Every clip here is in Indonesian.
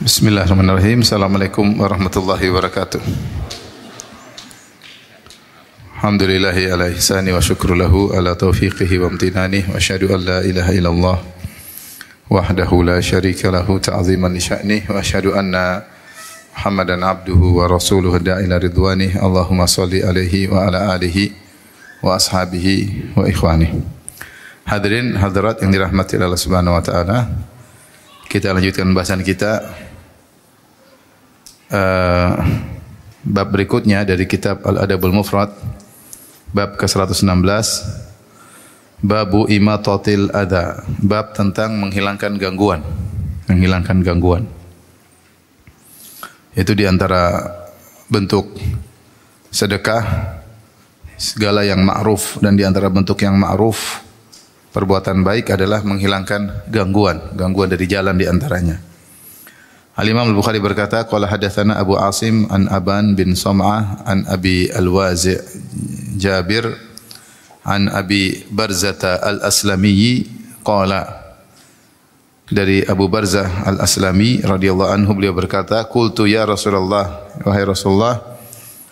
Bismillahirrahmanirrahim. Assalamualaikum warahmatullahi wabarakatuh. Alhamdulillahi ala ihsani wa syukru lahu ala taufiqihi wa amtinani wa asyhadu an la ilaha illallah wahdahu la syarika lahu ta'ziman li sya'nih wa asyhadu anna Muhammadan abduhu wa rasuluhu da'ila ridwanih. Allahumma salli alaihi wa ala alihi wa ashabihi wa ikhwanih. Hadirin hadirat yang dirahmati Allah Subhanahu wa taala. Kita lanjutkan bahasan kita bab berikutnya dari kitab Al-Adabul Mufrad, bab ke-116, babu imatatil adha, bab tentang menghilangkan gangguan. Itu di antara bentuk sedekah segala yang ma'ruf, dan di antara bentuk yang ma'ruf perbuatan baik adalah menghilangkan gangguan dari jalan di antaranya. Al-Imam Al-Bukhari berkata, qala hadatsana Abu Asim an Aban bin Sam'ah an Abi Al-Wazi' Jabir an Abi Barzah Al-Aslami qala, dari Abu Barzah Al-Aslami radhiyallahu anhu, beliau berkata, qultu ya Rasulullah, wahai Rasulullah,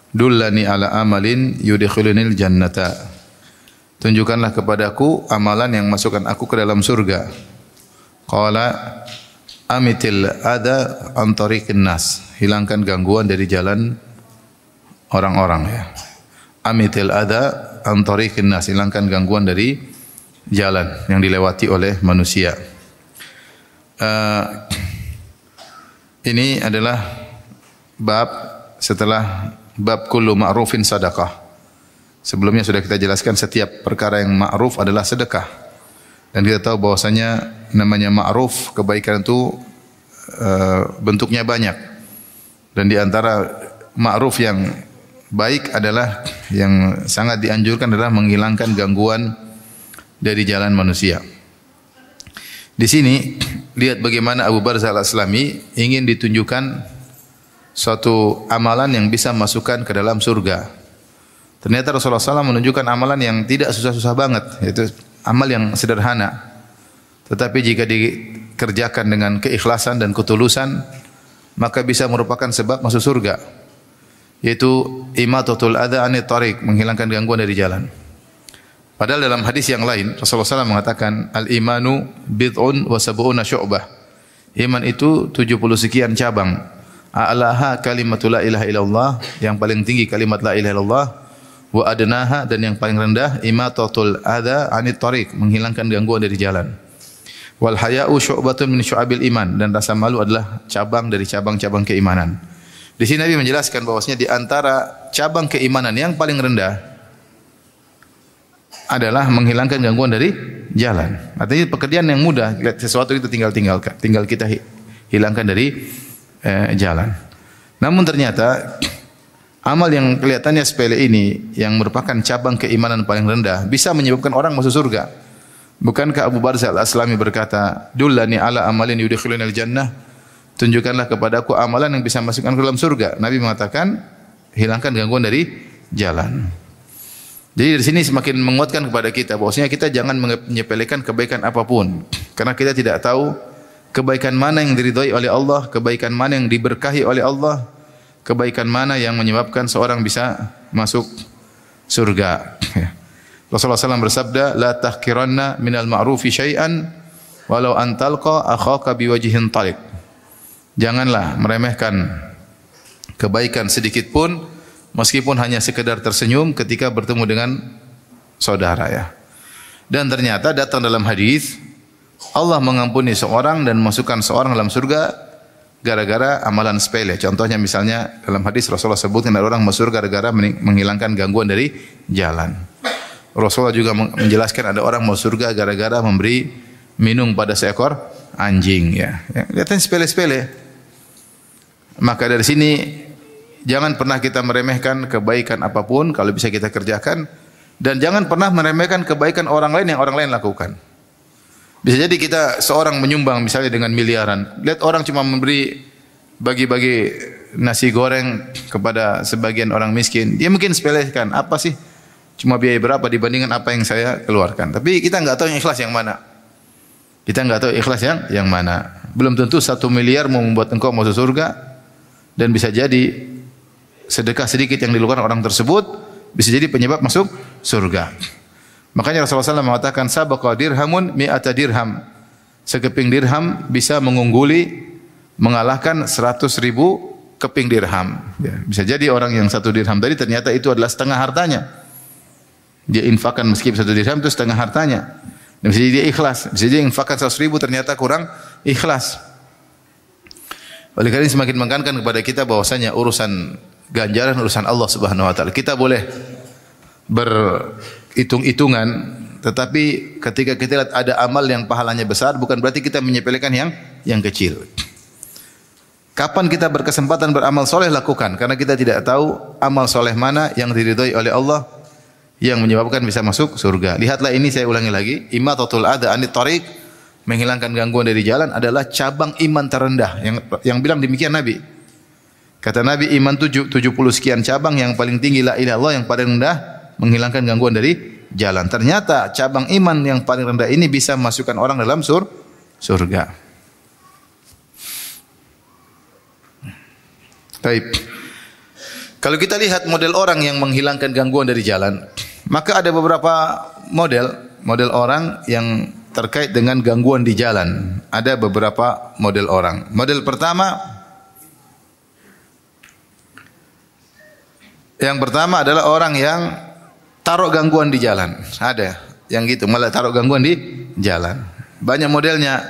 dullani ala amalin yudkhilunil jannata, tunjukkanlah kepadaku amalan yang masukkan aku ke dalam surga. Qala amitil adha an tariqin nas, hilangkan gangguan dari jalan orang-orang, ya. Amitil adha an tariqin nas, hilangkan gangguan dari jalan yang dilewati oleh manusia. Ini adalah bab setelah bab kullu ma'rufin sadaqah. Sebelumnya sudah kita jelaskan setiap perkara yang ma'ruf adalah sedekah. Dan kita tahu bahwasanya namanya ma'ruf, kebaikan itu bentuknya banyak. Dan di antara ma'ruf yang baik adalah, yang sangat dianjurkan adalah menghilangkan gangguan dari jalan manusia. Di sini lihat bagaimana Abu Barzah Al-Aslami ingin ditunjukkan suatu amalan yang bisa masukkan ke dalam surga. Ternyata Rasulullah SAW menunjukkan amalan yang tidak susah-susah banget, yaitu amal yang sederhana, tetapi jika dikerjakan dengan keikhlasan dan ketulusan, maka bisa merupakan sebab masuk surga, yaitu imatatul adha anit tariq, menghilangkan gangguan dari jalan. Padahal dalam hadis yang lain Rasulullah SAW mengatakan, al-imanu bid'un wa sab'una syu'bah, iman itu 70 sekian cabang. A'laha kalimatul la ilaha illallah, yang paling tinggi kalimat la ilaha illallah, wa adnaha, dan yang paling rendah imatatul adha anit tariq, menghilangkan gangguan dari jalan. Wal haya'u syu'batun min syu'abil iman, dan rasa malu adalah cabang dari cabang-cabang keimanan. Di sini Nabi menjelaskan bahwasanya di antara cabang keimanan yang paling rendah adalah menghilangkan gangguan dari jalan. Artinya pekerjaan yang mudah, lihat sesuatu itu tinggal kita hilangkan dari jalan. Namun ternyata amal yang kelihatannya sepele ini, yang merupakan cabang keimanan paling rendah, bisa menyebabkan orang masuk surga. Bukankah Abu Barzah Al-Aslami berkata, dullani ala amalin yudkhilunal jannah, tunjukkanlah kepadaku amalan yang bisa masukkan ke dalam surga. Nabi mengatakan, hilangkan gangguan dari jalan. Jadi dari sini semakin menguatkan kepada kita bahwasanya kita jangan menyepelekan kebaikan apapun, karena kita tidak tahu kebaikan mana yang diridhai oleh Allah, kebaikan mana yang diberkahi oleh Allah, kebaikan mana yang menyebabkan seorang bisa masuk surga. Rasulullah SAW bersabda, la tahkiranna minal ma'rufi syai'an walau an talqa akhaka biwajhin taliq. Janganlah meremehkan kebaikan sedikit pun, meskipun hanya sekedar tersenyum ketika bertemu dengan saudara, ya. Dan ternyata datang dalam hadis, Allah mengampuni seorang dan masukkan seorang dalam surga gara-gara amalan sepele. Contohnya misalnya dalam hadis Rasulullah sebutkan ada orang masuk gara-gara menghilangkan gangguan dari jalan. Rasulullah juga menjelaskan ada orang masuk surga gara-gara memberi minum pada seekor anjing, ya. Kelihatan sepele-sepele. Maka dari sini jangan pernah kita meremehkan kebaikan apapun kalau bisa kita kerjakan, dan jangan pernah meremehkan kebaikan orang lain yang orang lain lakukan. Bisa jadi kita seorang menyumbang misalnya dengan miliaran. Lihat orang cuma memberi bagi-bagi nasi goreng kepada sebagian orang miskin. Dia mungkin sepelekan, apa sih? Cuma biaya berapa dibandingkan apa yang saya keluarkan. Tapi kita enggak tahu yang ikhlas yang mana. Kita enggak tahu ikhlas yang mana. Belum tentu 1 miliar mau membuat engkau masuk surga, dan bisa jadi sedekah sedikit yang dilakukan orang tersebut bisa jadi penyebab masuk surga. Makanya Rasulullah SAW mengatakan sabaqa dirhamun mi'ata dirham. Sekeping dirham bisa mengalahkan 100.000 keping dirham. Ya, bisa jadi orang yang 1 dirham tadi ternyata itu adalah setengah hartanya. Dia infakkan meskipun 1 dirham itu setengah hartanya. Dan bisa jadi dia ikhlas. Bisa jadi infakkan 100.000 ternyata kurang ikhlas. Oleh karena ini semakin menekankan kepada kita bahwasanya urusan ganjaran urusan Allah Subhanahu wa taala. Kita boleh berhitung-hitungan, tetapi ketika kita lihat ada amal yang pahalanya besar, bukan berarti kita menyepelekan yang kecil. Kapan kita berkesempatan beramal soleh, lakukan. Karena kita tidak tahu amal soleh mana yang diridhai oleh Allah yang menyebabkan bisa masuk surga. Lihatlah ini, saya ulangi lagi. Imatatul adha anit thariq, menghilangkan gangguan dari jalan adalah cabang iman terendah. Yang bilang demikian Nabi. Kata Nabi, iman 70 sekian cabang, yang paling tinggi la ilaha illallah, yang paling rendah menghilangkan gangguan dari jalan. Ternyata cabang iman yang paling rendah ini bisa memasukkan orang dalam surga. Baik. Kalau kita lihat model orang yang menghilangkan gangguan dari jalan, maka ada beberapa model orang yang terkait dengan gangguan di jalan. Ada beberapa model orang. Model pertama, yang pertama adalah orang yang taruh gangguan di jalan. Ada yang gitu, malah taruh gangguan di jalan. Banyak modelnya.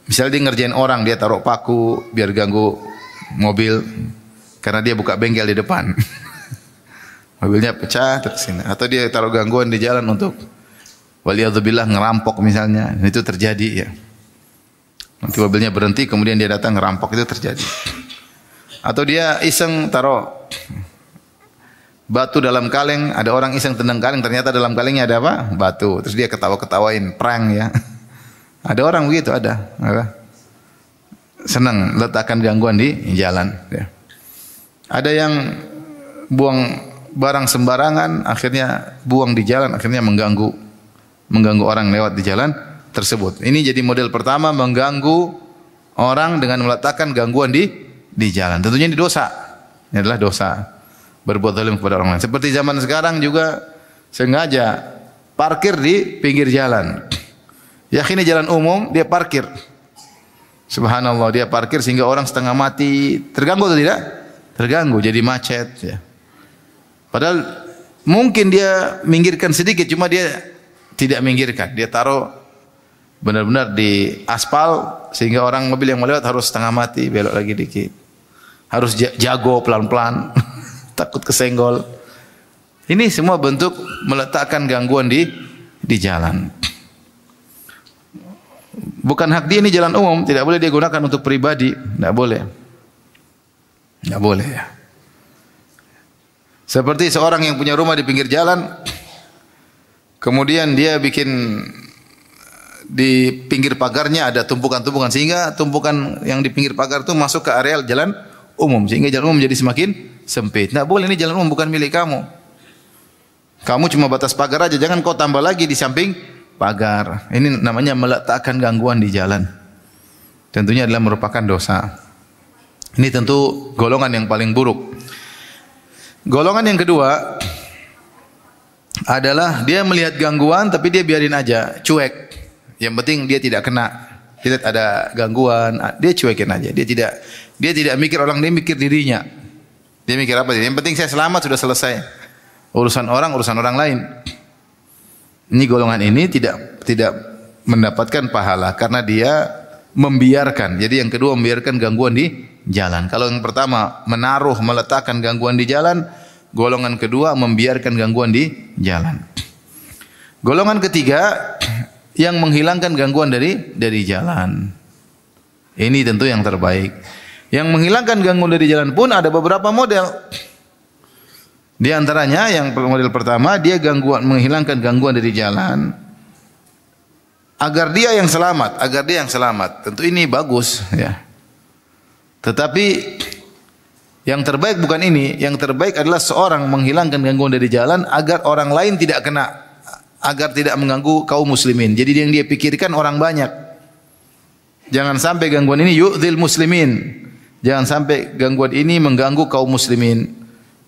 Misalnya dia ngerjain orang, dia taruh paku biar ganggu mobil karena dia buka bengkel di depan. Mobilnya pecah terus ini. Atau dia taruh gangguan di jalan untuk waliyadzubillah ngerampok misalnya. Itu terjadi ya. Nanti mobilnya berhenti kemudian dia datang ngerampok, itu terjadi. Atau dia iseng taruh batu dalam kaleng, ada orang iseng tendang kaleng, ternyata dalam kalengnya ada apa? Batu. Terus dia ketawa-ketawain, prank ya. Ada orang begitu, ada. Senang letakkan gangguan di jalan ya. Ada yang buang barang sembarangan, akhirnya buang di jalan, akhirnya mengganggu orang lewat di jalan tersebut. Ini jadi model pertama, mengganggu orang dengan meletakkan gangguan di jalan. Tentunya ini dosa. Ini adalah dosa. Berbuat zalim kepada orang lain. Seperti zaman sekarang juga sengaja parkir di pinggir jalan. Yakin jalan umum, dia parkir. Subhanallah, dia parkir sehingga orang setengah mati. Terganggu atau tidak? Terganggu, jadi macet ya. Padahal mungkin dia minggirkan sedikit, cuma dia tidak minggirkan. Dia taruh benar-benar di aspal sehingga orang mobil yang melewat harus setengah mati, belok lagi dikit. Harus jago pelan-pelan, takut kesenggol. Ini semua bentuk meletakkan gangguan di jalan. Bukan hak dia, ini jalan umum, tidak boleh dia gunakan untuk pribadi, tidak boleh. Tidak boleh ya. Seperti seorang yang punya rumah di pinggir jalan, kemudian dia bikin di pinggir pagarnya ada tumpukan-tumpukan, sehingga tumpukan yang di pinggir pagar itu masuk ke areal jalan umum, sehingga jalan umum jadi semakin sempit. Tidak boleh, ini jalan umum bukan milik kamu. Kamu cuma batas pagar aja, jangan kau tambah lagi di samping pagar. Ini namanya meletakkan gangguan di jalan. Tentunya adalah merupakan dosa. Ini tentu golongan yang paling buruk. Golongan yang kedua adalah dia melihat gangguan tapi dia biarin aja, cuek. Yang penting dia tidak kena. Lihat ada gangguan, dia cuekin aja. Dia tidak mikir orang, dia mikir dirinya. Dia mikir apa? Yang penting saya selamat, sudah selesai. Urusan orang lain. Ini golongan ini tidak mendapatkan pahala karena dia membiarkan. Jadi yang kedua membiarkan gangguan di jalan. Kalau yang pertama meletakkan gangguan di jalan, golongan kedua membiarkan gangguan di jalan. Golongan ketiga yang menghilangkan gangguan dari jalan. Ini tentu yang terbaik. Yang menghilangkan gangguan dari jalan pun ada beberapa model. Di antaranya yang model pertama, dia menghilangkan gangguan dari jalan agar dia yang selamat. Tentu ini bagus ya. Tetapi yang terbaik bukan ini. Yang terbaik adalah seorang menghilangkan gangguan dari jalan agar orang lain tidak kena, agar tidak mengganggu kaum muslimin. Jadi yang dia pikirkan orang banyak. Jangan sampai gangguan ini yu'dzil muslimin. Jangan sampai gangguan ini mengganggu kaum muslimin.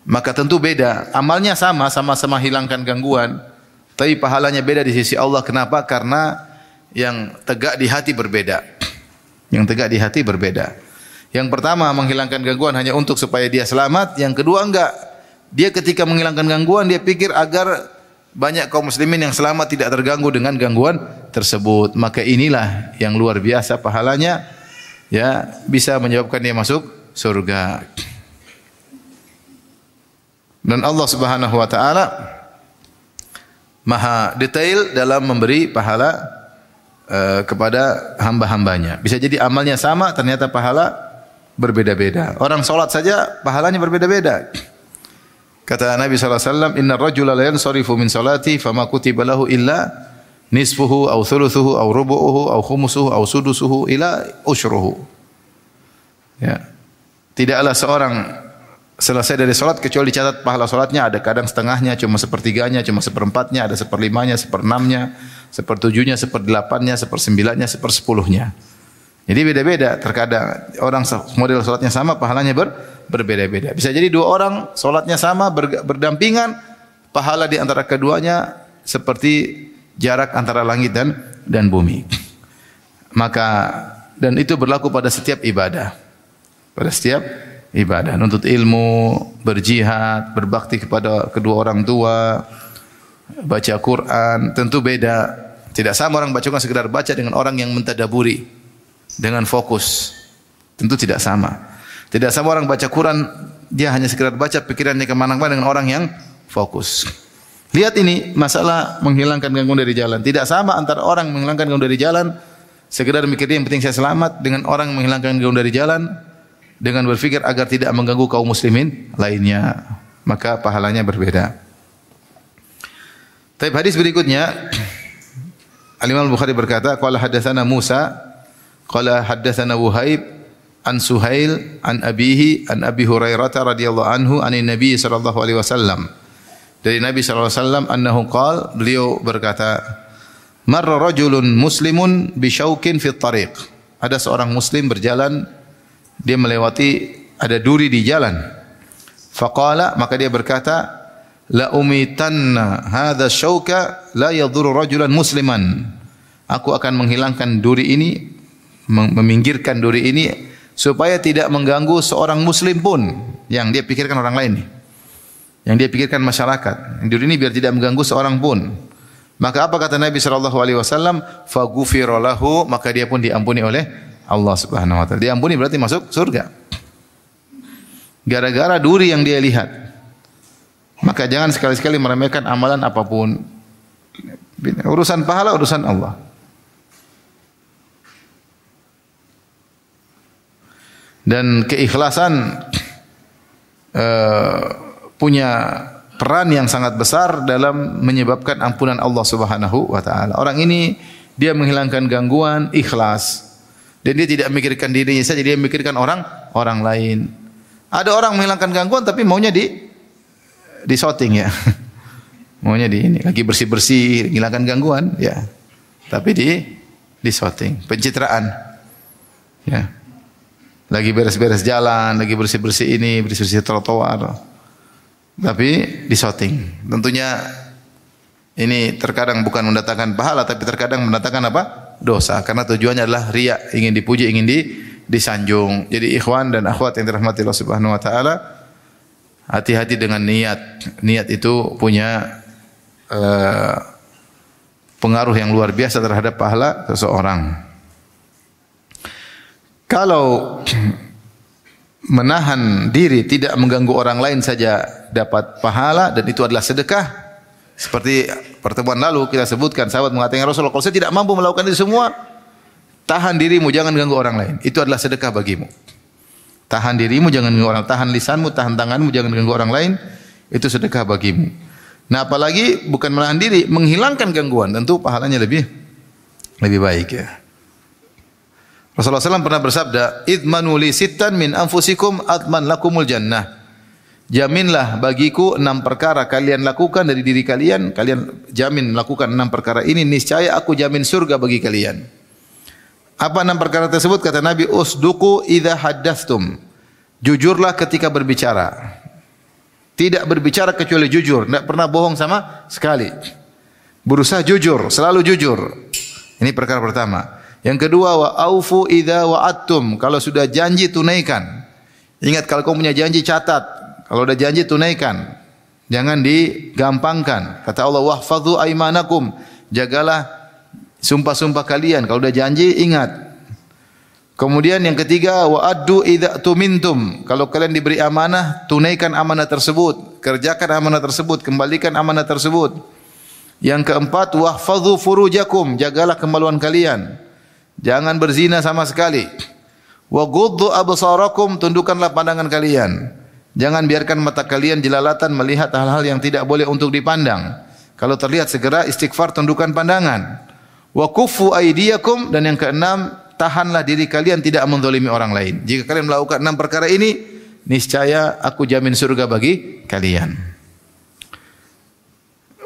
Maka tentu beda. Amalnya sama, sama-sama hilangkan gangguan. Tapi pahalanya beda di sisi Allah. Kenapa? Karena yang tegak di hati berbeda. Yang tegak di hati berbeda. Yang pertama menghilangkan gangguan hanya untuk supaya dia selamat. Yang kedua enggak. Dia ketika menghilangkan gangguan dia pikir agar banyak kaum muslimin yang selamat tidak terganggu dengan gangguan tersebut. Maka inilah yang luar biasa pahalanya, ya, bisa menyebabkan dia masuk surga. Dan Allah Subhanahu wa taala maha detail dalam memberi pahala kepada hamba-hambanya. Bisa jadi amalnya sama, ternyata pahala berbeda-beda. Orang salat saja pahalanya berbeda-beda. Kata Nabi SAW, Inna rajula la yansarifu min salati fama kutiba lahu illa nisfuhu au thuluthuhu au rubu'uhu au khumusuhu au sudusuhu ila usyruhu. Ya. Tidaklah seorang selesai dari salat kecuali dicatat pahala salatnya, ada kadang setengahnya, cuma sepertiganya, cuma seperempatnya, ada seperlimanya, seperenamnya, sepertujuhnya, seperdelapannya, sepersembilannya, sepersepuluhnya. Jadi beda-beda. Terkadang orang model salatnya sama, pahalanya berbeda-beda. Bisa jadi dua orang salatnya sama, berdampingan, pahala di antara keduanya seperti jarak antara langit dan bumi. Maka dan itu berlaku pada setiap ibadah. Pada setiap ibadah, nuntut ilmu, berjihad, berbakti kepada kedua orang tua, baca Quran, tentu beda. Tidak sama orang baca Quran sekedar baca dengan orang yang mentadaburi dengan fokus. Tentu tidak sama. Tidak sama orang baca Quran dia hanya sekedar baca, pikirannya kemana-mana, dengan orang yang fokus. Lihat ini masalah menghilangkan gangguan dari jalan. Tidak sama antara orang menghilangkan gangguan dari jalan sekedar mikirnya yang penting saya selamat, dengan orang menghilangkan gangguan dari jalan dengan berpikir agar tidak mengganggu kaum muslimin lainnya. Maka pahalanya berbeda. Tapi hadis berikutnya Al-Imam Al-Bukhari berkata, qala hadatsana Musa qala hadatsana Wuhaib an Suhail an abihi an Abi Hurairah radhiyallahu anhu anin Nabi sallallahu alaihi wasallam. Dari Nabi sallallahu alaihi wasallam annahu qala, beliau berkata, marra rajulun muslimun bi syaukin fi tariq. Ada seorang muslim berjalan, dia melewati ada duri di jalan. Faqala, maka dia berkata, la umitanna hadza syauka la yadhurru rajulan musliman. Aku akan menghilangkan duri ini, meminggirkan duri ini supaya tidak mengganggu seorang muslim pun, yang dia pikirkan orang lain nih. Yang dia pikirkan masyarakat. Duri ini biar tidak mengganggu seorang pun. Maka apa kata Nabi sallallahu alaihi wasallam? Faghufira lahu, maka dia pun diampuni oleh Allah Subhanahu wa taala. Diampuni berarti masuk surga. Gara-gara duri yang dia lihat. Maka jangan sekali-sekali meremehkan amalan apapun. Urusan pahala urusan Allah. Dan keikhlasan punya peran yang sangat besar dalam menyebabkan ampunan Allah Subhanahu wa taala. Orang ini dia menghilangkan gangguan, ikhlas. Dan dia tidak memikirkan dirinya saja, dia memikirkan orang lain. Ada orang menghilangkan gangguan tapi maunya di shooting ya. Maunya di ini, lagi bersih-bersih, menghilangkan gangguan ya. Tapi di shooting, pencitraan. Ya. Lagi beres-beres jalan, lagi bersih-bersih ini, bersih-bersih trotoar. Tapi di shooting. Tentunya ini terkadang bukan mendatangkan pahala, tapi terkadang mendatangkan apa? Dosa. Karena tujuannya adalah riya, ingin dipuji, ingin disanjung. Jadi ikhwan dan akhwat yang dirahmati Allah Subhanahu wa taala, hati-hati dengan niat. Niat itu punya pengaruh yang luar biasa terhadap pahala seseorang. Kalau menahan diri tidak mengganggu orang lain saja dapat pahala, dan itu adalah sedekah. Seperti pertemuan lalu kita sebutkan, sahabat mengatakan, Rasulullah, kalau saya tidak mampu melakukan itu semua, tahan dirimu, jangan ganggu orang lain. Itu adalah sedekah bagimu. Tahan dirimu, jangan ganggu orang lain. Tahan lisanmu, tahan tanganmu, jangan ganggu orang lain. Itu sedekah bagimu. Nah, apalagi bukan menahan diri, menghilangkan gangguan, tentu pahalanya lebih baik ya. Rasulullah SAW pernah bersabda, idmanu li sittan min anfusikum atman lakumul jannah. Jaminlah bagiku 6 perkara kalian lakukan dari diri kalian. Kalian jamin lakukan 6 perkara ini, niscaya aku jamin surga bagi kalian. Apa 6 perkara tersebut? Kata Nabi, usduqu idza haddatstum. Jujurlah ketika berbicara. Tidak berbicara kecuali jujur, tidak pernah bohong sama sekali. Berusaha jujur, selalu jujur. Ini perkara pertama. Yang kedua, wa aufu idza wa'adtum. Kalau sudah janji tunaikan. Ingat kalau kamu punya janji catat. Kalau udah janji tunaikan. Jangan digampangkan. Kata Allah, wahfadhu aimanakum. Jagalah sumpah-sumpah kalian. Kalau udah janji ingat. Kemudian yang ketiga, wa addu idza tumintum. Kalau kalian diberi amanah, tunaikan amanah tersebut, kerjakan amanah tersebut, kembalikan amanah tersebut. Yang keempat, wahfadhu furujakum. Jagalah kemaluan kalian. Jangan berzina sama sekali. Wa ghuddu absarakum. Tundukkanlah pandangan kalian. Jangan biarkan mata kalian jelalatan melihat hal-hal yang tidak boleh untuk dipandang. Kalau terlihat segera istighfar, tundukkan pandangan. Wa kuffu aydiyakum. Dan yang keenam, tahanlah diri kalian tidak menzalimi orang lain. Jika kalian melakukan 6 perkara ini, niscaya aku jamin surga bagi kalian.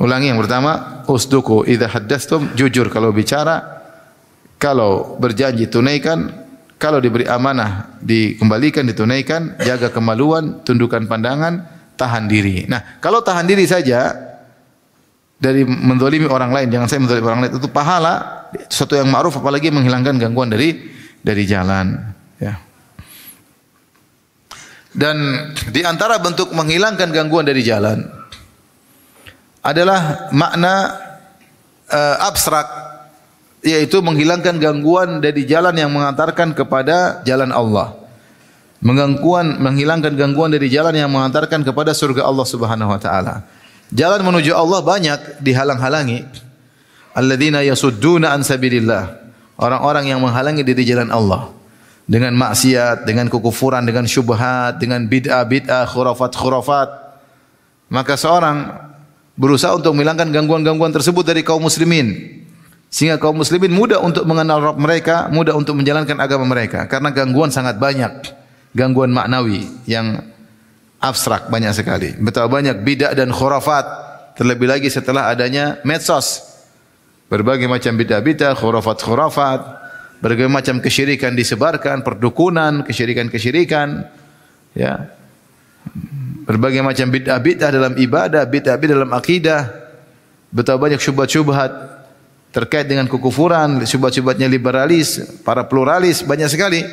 Ulangi yang pertama, usduqu idza haddatstum, jujur kalau bicara, kalau berjanji tunaikan, kalau diberi amanah dikembalikan, ditunaikan, jaga kemaluan, tundukkan pandangan, tahan diri. Nah, kalau tahan diri saja dari menzalimi orang lain, jangan saya menzalimi orang lain, itu pahala, sesuatu yang ma'ruf, apalagi menghilangkan gangguan dari jalan, ya. Dan di antara bentuk menghilangkan gangguan dari jalan adalah makna abstrak, yaitu menghilangkan gangguan dari jalan yang mengantarkan kepada jalan Allah. Menghilangkan gangguan dari jalan yang mengantarkan kepada surga Allah Subhanahu wa taala. Jalan menuju Allah banyak dihalang-halangi. Alladzina yasudduna an sabilillah. Orang-orang yang menghalangi dari jalan Allah dengan maksiat, dengan kekufuran, dengan syubhat, dengan bid'ah-bid'ah, khurafat-khurafat. Maka seorang berusaha untuk menghilangkan gangguan-gangguan tersebut dari kaum muslimin. Sehingga kaum muslimin mudah untuk mengenal Rabb mereka, mudah untuk menjalankan agama mereka. Karena gangguan sangat banyak. Gangguan maknawi yang abstrak banyak sekali. Betapa banyak bid'ah dan khurafat. Terlebih lagi setelah adanya medsos. Berbagai macam bid'ah-bid'ah, khurafat-khurafat. Berbagai macam kesyirikan disebarkan, perdukunan, kesyirikan-kesyirikan. Ya. Berbagai macam bid'ah-bid'ah dalam ibadah, bid'ah-bid'ah dalam akidah. Betapa banyak syubhat-syubhat terkait dengan kekufuran, syubhat-syubhatnya liberalis, para pluralis, banyak sekali.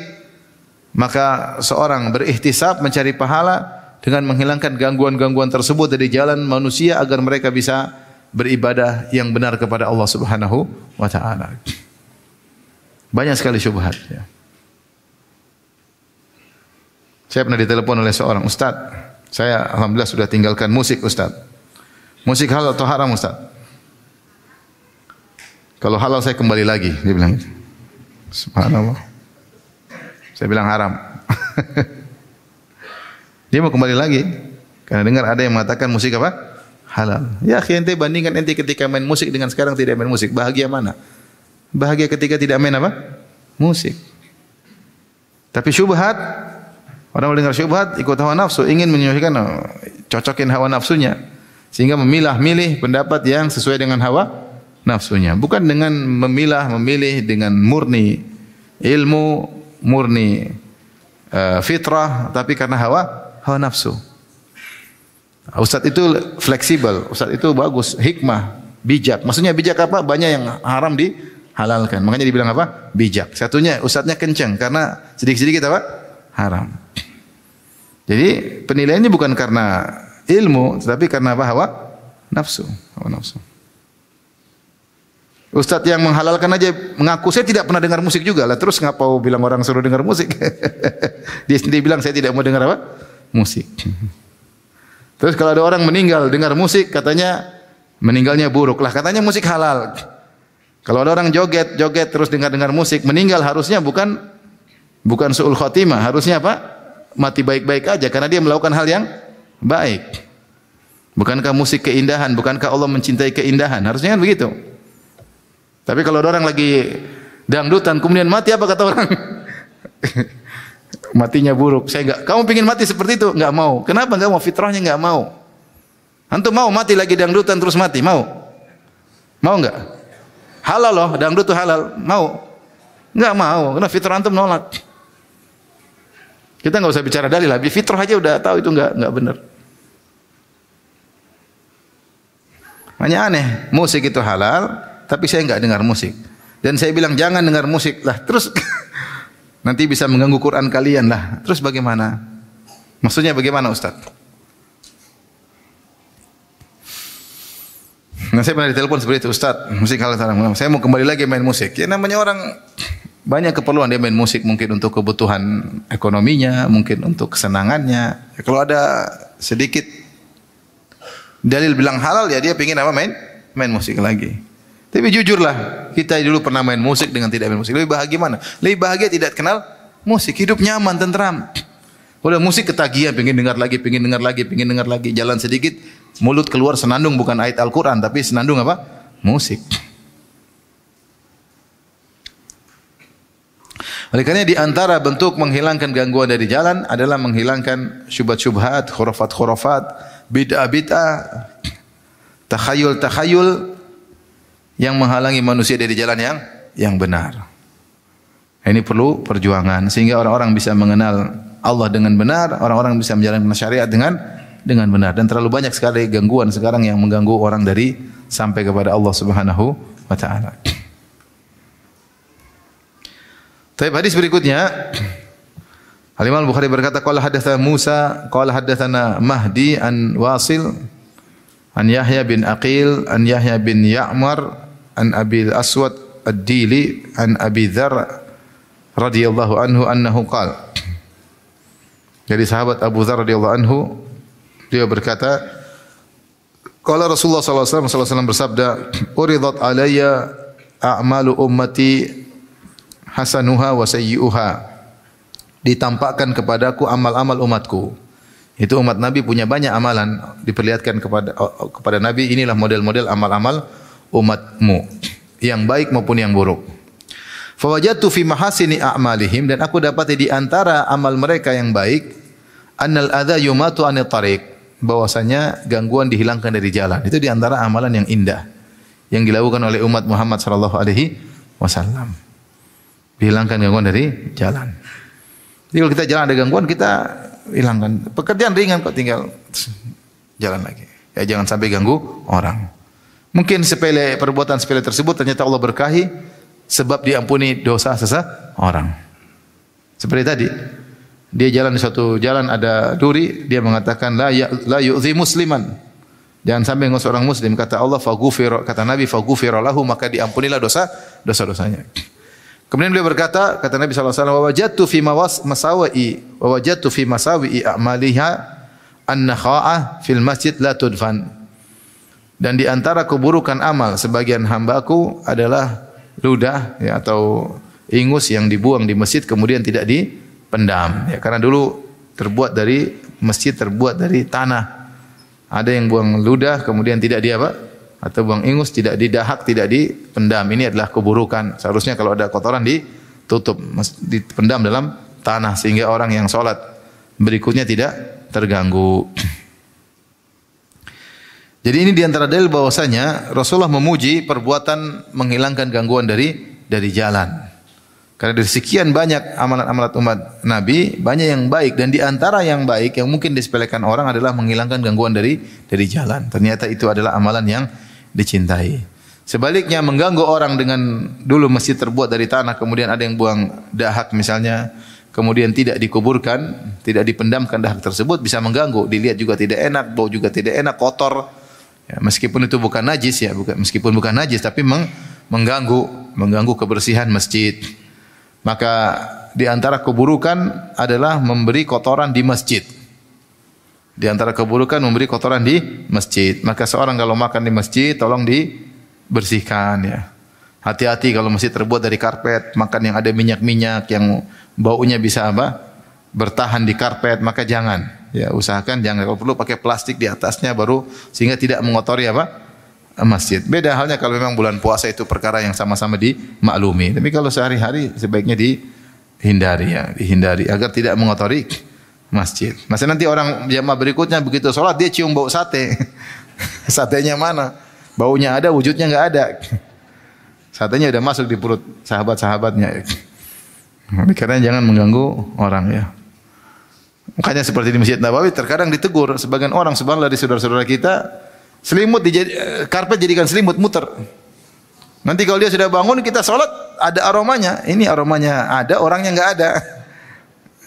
Maka seorang berikhtisab mencari pahala dengan menghilangkan gangguan-gangguan tersebut dari jalan manusia agar mereka bisa beribadah yang benar kepada Allah Subhanahu wa taala. Banyak sekali syubhat, ya. Saya pernah ditelepon oleh seorang ustaz. Saya alhamdulillah sudah tinggalkan musik, Ustaz. Musik halal atau haram, Ustaz? Kalau halal saya kembali lagi, dia bilang. Subhanallah. Saya bilang haram. Dia mau kembali lagi karena dengar ada yang mengatakan musik apa? Halal. Ya, ente bandingkan ente ketika main musik dengan sekarang tidak main musik, bahagia mana? Bahagia ketika tidak main apa? Musik. Tapi syubhat, orang mendengar syubhat ikut hawa nafsu, ingin menyesuaikan, cocokin hawa nafsunya, sehingga memilah-milih pendapat yang sesuai dengan hawa nafsunya, bukan dengan memilih dengan murni ilmu, murni fitrah, tapi karena hawa nafsu. Ustaz itu fleksibel, Ustaz itu bagus, hikmah, bijak. Maksudnya bijak apa? Banyak yang haram dihalalkan. Makanya dibilang apa? Bijak. Satunya ustaznya kenceng karena sedikit-sedikit apa? Haram. Jadi penilaiannya bukan karena ilmu, tetapi karena apa? Hawa nafsu. Ustaz yang menghalalkan aja mengaku saya tidak pernah dengar musik juga lah. Terus ngapa bilang orang suruh dengar musik? Dia sendiri bilang saya tidak mau dengar apa? Musik. Terus kalau ada orang meninggal dengar musik, katanya meninggalnya buruk lah. Katanya musik halal. Kalau ada orang joget terus dengar musik, meninggal harusnya bukan su'ul khotimah, harusnya apa? Mati baik-baik aja karena dia melakukan hal yang baik. Bukankah musik keindahan? Bukankah Allah mencintai keindahan? Harusnya kan begitu. Tapi kalau ada orang lagi dangdutan kemudian mati, apa kata orang? Matinya buruk. Saya enggak. Kamu pengin mati seperti itu? Enggak mau. Kenapa enggak mau? Fitrahnya enggak mau. Antum mau mati lagi dangdutan terus mati? Mau? Mau enggak? Halal loh, dangdut itu halal. Mau? Enggak mau, karena fitrah antum nolak. Kita enggak usah bicara dalil, habis fitrah aja udah tahu itu enggak benar. Makanya aneh, musik itu halal, tapi saya enggak dengar musik. Dan saya bilang jangan dengar musik lah. Terus nanti bisa mengganggu Quran kalian lah. Terus bagaimana? Maksudnya bagaimana Ustaz? Nah, saya pernah ditelepon seperti itu, Ustaz, musik halal. Saya mau kembali lagi main musik. Ya namanya orang banyak keperluan, dia main musik mungkin untuk kebutuhan ekonominya, mungkin untuk kesenangannya. Ya, kalau ada sedikit dalil bilang halal, ya dia pingin apa main musik lagi. Tapi jujurlah, kita dulu pernah main musik dengan tidak main musik. Lebih bahagia mana? Lebih bahagia tidak kenal musik. Hidup nyaman, tentram. Udah musik ketagihan, pengen dengar lagi, pengen dengar lagi, pengen dengar lagi. Jalan sedikit, mulut keluar senandung, bukan ayat Al-Quran, tapi senandung apa? Musik. Oleh karena di antara bentuk menghilangkan gangguan dari jalan adalah menghilangkan syubhat-syubhat, khurafat-khurafat, bid'ah-bid'ah, takhayul-takhayul yang menghalangi manusia dari jalan yang benar. Ini perlu perjuangan sehingga orang-orang bisa mengenal Allah dengan benar, orang-orang bisa menjalankan syariat dengan benar. Dan terlalu banyak sekali gangguan sekarang yang mengganggu orang dari sampai kepada Allah Subhanahu wa taala. Baik, hadis berikutnya Al-Imam Al-Bukhari berkata qala hadatsana Musa qala hadatsana Mahdi an Wasil an Yahya bin Aqil an Yahya bin Ya'mar an Abi Aswad Ad-Dili an Abi Dzar radhiyallahu anhu annahu qala. Dari sahabat Abu Dzar radhiyallahu anhu dia berkata qala Rasulullah sallallahu alaihi wasallam bersabda uridat alayya a'malu ummati hasanuha wa sayyi'uha. Ditampakkan kepadaku amal-amal umatku. Itu umat Nabi punya banyak amalan, diperlihatkan kepada Nabi, inilah model-model amal-amal umatmu, yang baik maupun yang buruk. Fawajadtu fi mahasini a'malihim, dan aku dapati di antara amal mereka yang baik, annal adza yumatu anit tariq, bahwasanya gangguan dihilangkan dari jalan. Itu di antara amalan yang indah yang dilakukan oleh umat Muhammad sallallahu alaihi wasallam. Dihilangkan gangguan dari jalan. Jadi kalau kita jalan ada gangguan, kita hilangkan. Pekerjaan ringan kok, tinggal jalan lagi. Ya jangan sampai ganggu orang. Mungkin sepele, perbuatan sepele tersebut ternyata Allah berkahi sebab diampuni dosa seseorang. Seperti tadi, dia jalan di suatu jalan ada duri, dia mengatakan la yu'zi musliman. Jangan sampai ngos orang muslim, kata Allah faghufir, kata Nabi faghufir lahu, maka diampunilah dosa-dosanya. Kemudian beliau berkata, kata Nabi sallallahu alaihi wasallam, wajadtu fi wajadtu fi masawi'i a'maliha an-nakha'ah fil masjid la tudfan. Dan di antara keburukan amal sebagian hambaku adalah ludah ya, atau ingus yang dibuang di masjid kemudian tidak dipendam. Ya, karena dulu masjid terbuat dari tanah. Ada yang buang ludah kemudian tidak atau buang ingus tidak didahak, tidak dipendam. Ini adalah keburukan. Seharusnya kalau ada kotoran ditutup, dipendam dalam tanah sehingga orang yang sholat berikutnya tidak terganggu. Jadi ini di antara dalil bahwasanya Rasulullah memuji perbuatan menghilangkan gangguan dari jalan. Karena dari sekian banyak amalan-amalan umat Nabi, banyak yang baik, dan di antara yang baik yang mungkin disepelekan orang adalah menghilangkan gangguan dari jalan. Ternyata itu adalah amalan yang dicintai. Sebaliknya mengganggu orang dengan dulu masjid terbuat dari tanah, kemudian ada yang buang dahak misalnya, kemudian tidak dikuburkan, tidak dipendamkan dahak tersebut, bisa mengganggu. Dilihat juga tidak enak, bau juga tidak enak, kotor. Ya, meskipun itu bukan najis ya, meskipun bukan najis tapi mengganggu kebersihan masjid. Maka di antara keburukan adalah memberi kotoran di masjid. Di antara keburukan memberi kotoran di masjid. Maka seorang kalau makan di masjid tolong dibersihkan ya. Hati-hati kalau masjid terbuat dari karpet, makan yang ada minyak-minyak yang baunya bisa bertahan di karpet, maka jangan. Ya, usahakan jangan. Kalau perlu pakai plastik di atasnya baru sehingga tidak mengotori masjid. Beda halnya kalau memang bulan puasa itu perkara yang sama-sama dimaklumi. Tapi kalau sehari-hari sebaiknya dihindari agar tidak mengotori masjid. Masa nanti orang jamaah berikutnya begitu sholat dia cium bau sate. Satenya mana? Baunya ada, wujudnya enggak ada. Satenya udah masuk di perut sahabat-sahabatnya. Karena jangan mengganggu orang ya. Makanya seperti di Masjid Nabawi terkadang ditegur sebagian orang, subhanallah, dari saudara-saudara kita, selimut karpet jadikan selimut muter. Nanti kalau dia sudah bangun kita sholat ada aromanya. Ini aromanya ada, orangnya enggak ada.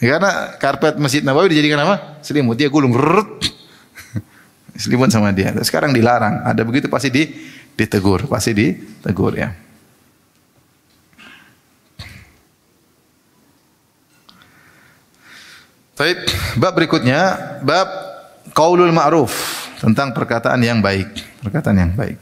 Karena karpet Masjid Nabawi dijadikan apa? Selimut. Dia gulung. Selimut sama dia. Sekarang dilarang. Ada begitu pasti ditegur. Pasti ditegur ya. Baik, bab berikutnya, bab qaulul ma'ruf, tentang perkataan yang baik, perkataan yang baik.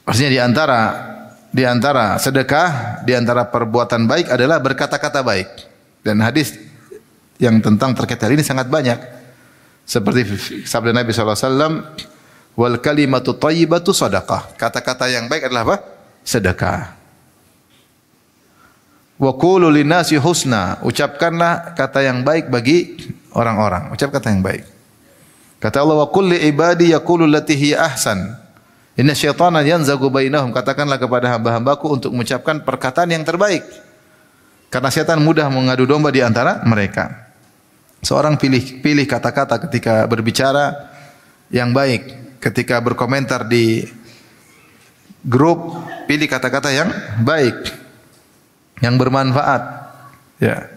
Maksudnya di antara sedekah, di antara perbuatan baik adalah berkata-kata baik. Dan hadis yang tentang terkait hal ini sangat banyak. Seperti sabda Nabi SAW, wal kalimatu thayyibatu shadaqah. Kata-kata yang baik adalah apa? Sedekah. Wa qulu linnasi husna, ucapkanlah kata yang baik bagi orang-orang. Ucap kata yang baik. Kata Allah, wa qul li ibadi yaqulu allati hiya ahsan. Inna syaitana yanzagu bainahum. Katakanlah kepada hamba-hambaku untuk mengucapkan perkataan yang terbaik. Karena syaitan mudah mengadu domba di antara mereka. Seorang pilih kata-kata ketika berbicara yang baik. Ketika berkomentar di grup, pilih kata-kata yang baik, yang bermanfaat. Ya.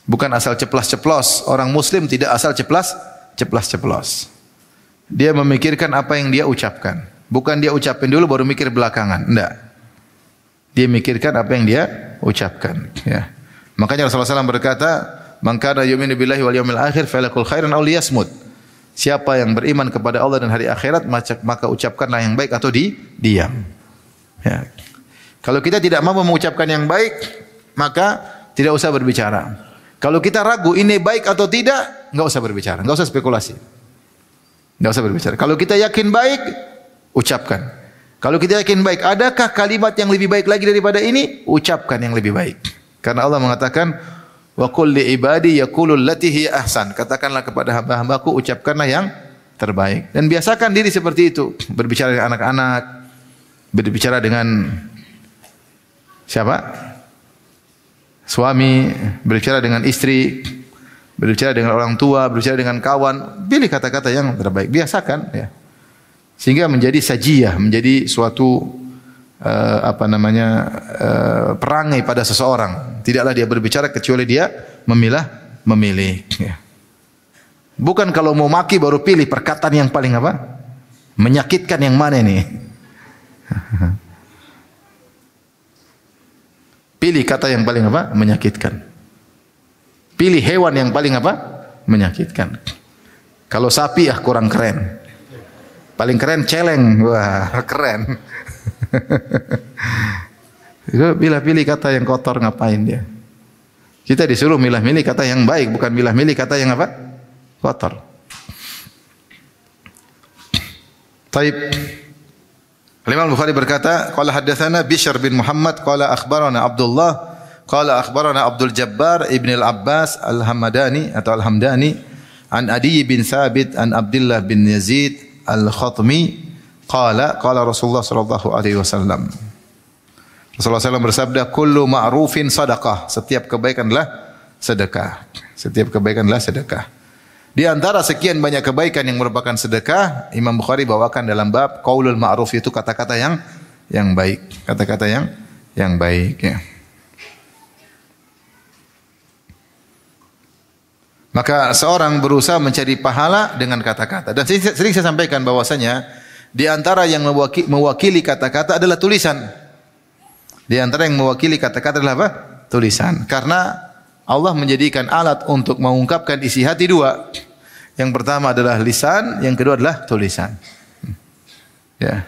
Bukan asal ceplas-ceplos. Orang muslim tidak asal ceplas-ceplos. Dia memikirkan apa yang dia ucapkan. Bukan dia ucapin dulu baru mikir belakangan. Enggak. Dia mikirkan apa yang dia ucapkan. Ya. Makanya Rasulullah SAW berkata, "Man kana yu'minu billahi wal yawmil akhir falyaqul khairan aw liyasmut." Siapa yang beriman kepada Allah dan hari akhirat, maka ucapkanlah yang baik atau diam. Ya. Kalau kita tidak mampu mengucapkan yang baik, maka tidak usah berbicara. Kalau kita ragu ini baik atau tidak, enggak usah berbicara, enggak usah spekulasi. Enggak usah berbicara. Kalau kita yakin baik, ucapkan. Kalau kita yakin baik, adakah kalimat yang lebih baik lagi daripada ini? Ucapkan yang lebih baik. Karena Allah mengatakan, wa qul li ibadi yaqulu allati hiya ahsan. Katakanlah kepada hamba-hambaku, ucapkanlah yang terbaik. Dan biasakan diri seperti itu. Berbicara dengan anak-anak, berbicara dengan siapa? Suami, berbicara dengan istri, berbicara dengan orang tua, berbicara dengan kawan. Pilih kata-kata yang terbaik. Biasakan ya. Sehingga menjadi sajiyah, menjadi suatu perangai pada seseorang. Tidaklah dia berbicara kecuali dia memilih ya. Bukan kalau mau maki baru pilih perkataan yang paling apa? Menyakitkan yang mana nih? Pilih kata yang paling apa? Menyakitkan. Pilih hewan yang paling apa? Menyakitkan. Kalau sapi kurang keren. Paling keren celeng. Wah, keren. Bila pilih kata yang kotor ngapain dia? Kita disuruh milah-milih kata yang baik, bukan milah-milih kata yang apa? Kotor. Taib. Imam Bukhari berkata, qala haddatsana Bishr bin Muhammad qala akhbarana Abdullah qala akhbarana Abdul Jabbar ibn al-Abbas al-Hamdani atau al-Hamdani an Adi bin Thabit an Abdullah bin Yazid al-Khatmi qala Rasulullah sallallahu alaihi wasallam. Rasulullah SAW bersabda, kullu ma'rufin sadaqah. Setiap kebaikan adalah sedekah. Setiap kebaikan adalah sedekah. Di antara sekian banyak kebaikan yang merupakan sedekah, Imam Bukhari bawakan dalam bab qaulul ma'ruf, itu kata-kata yang baik, kata-kata yang baik ya. Maka seorang berusaha mencari pahala dengan kata-kata. Dan sering saya sampaikan bahwasanya di antara yang mewakili kata-kata adalah tulisan. Di antara yang mewakili kata-kata adalah apa? Tulisan. Karena Allah menjadikan alat untuk mengungkapkan isi hati dua. Yang pertama adalah lisan, yang kedua adalah tulisan. Ya.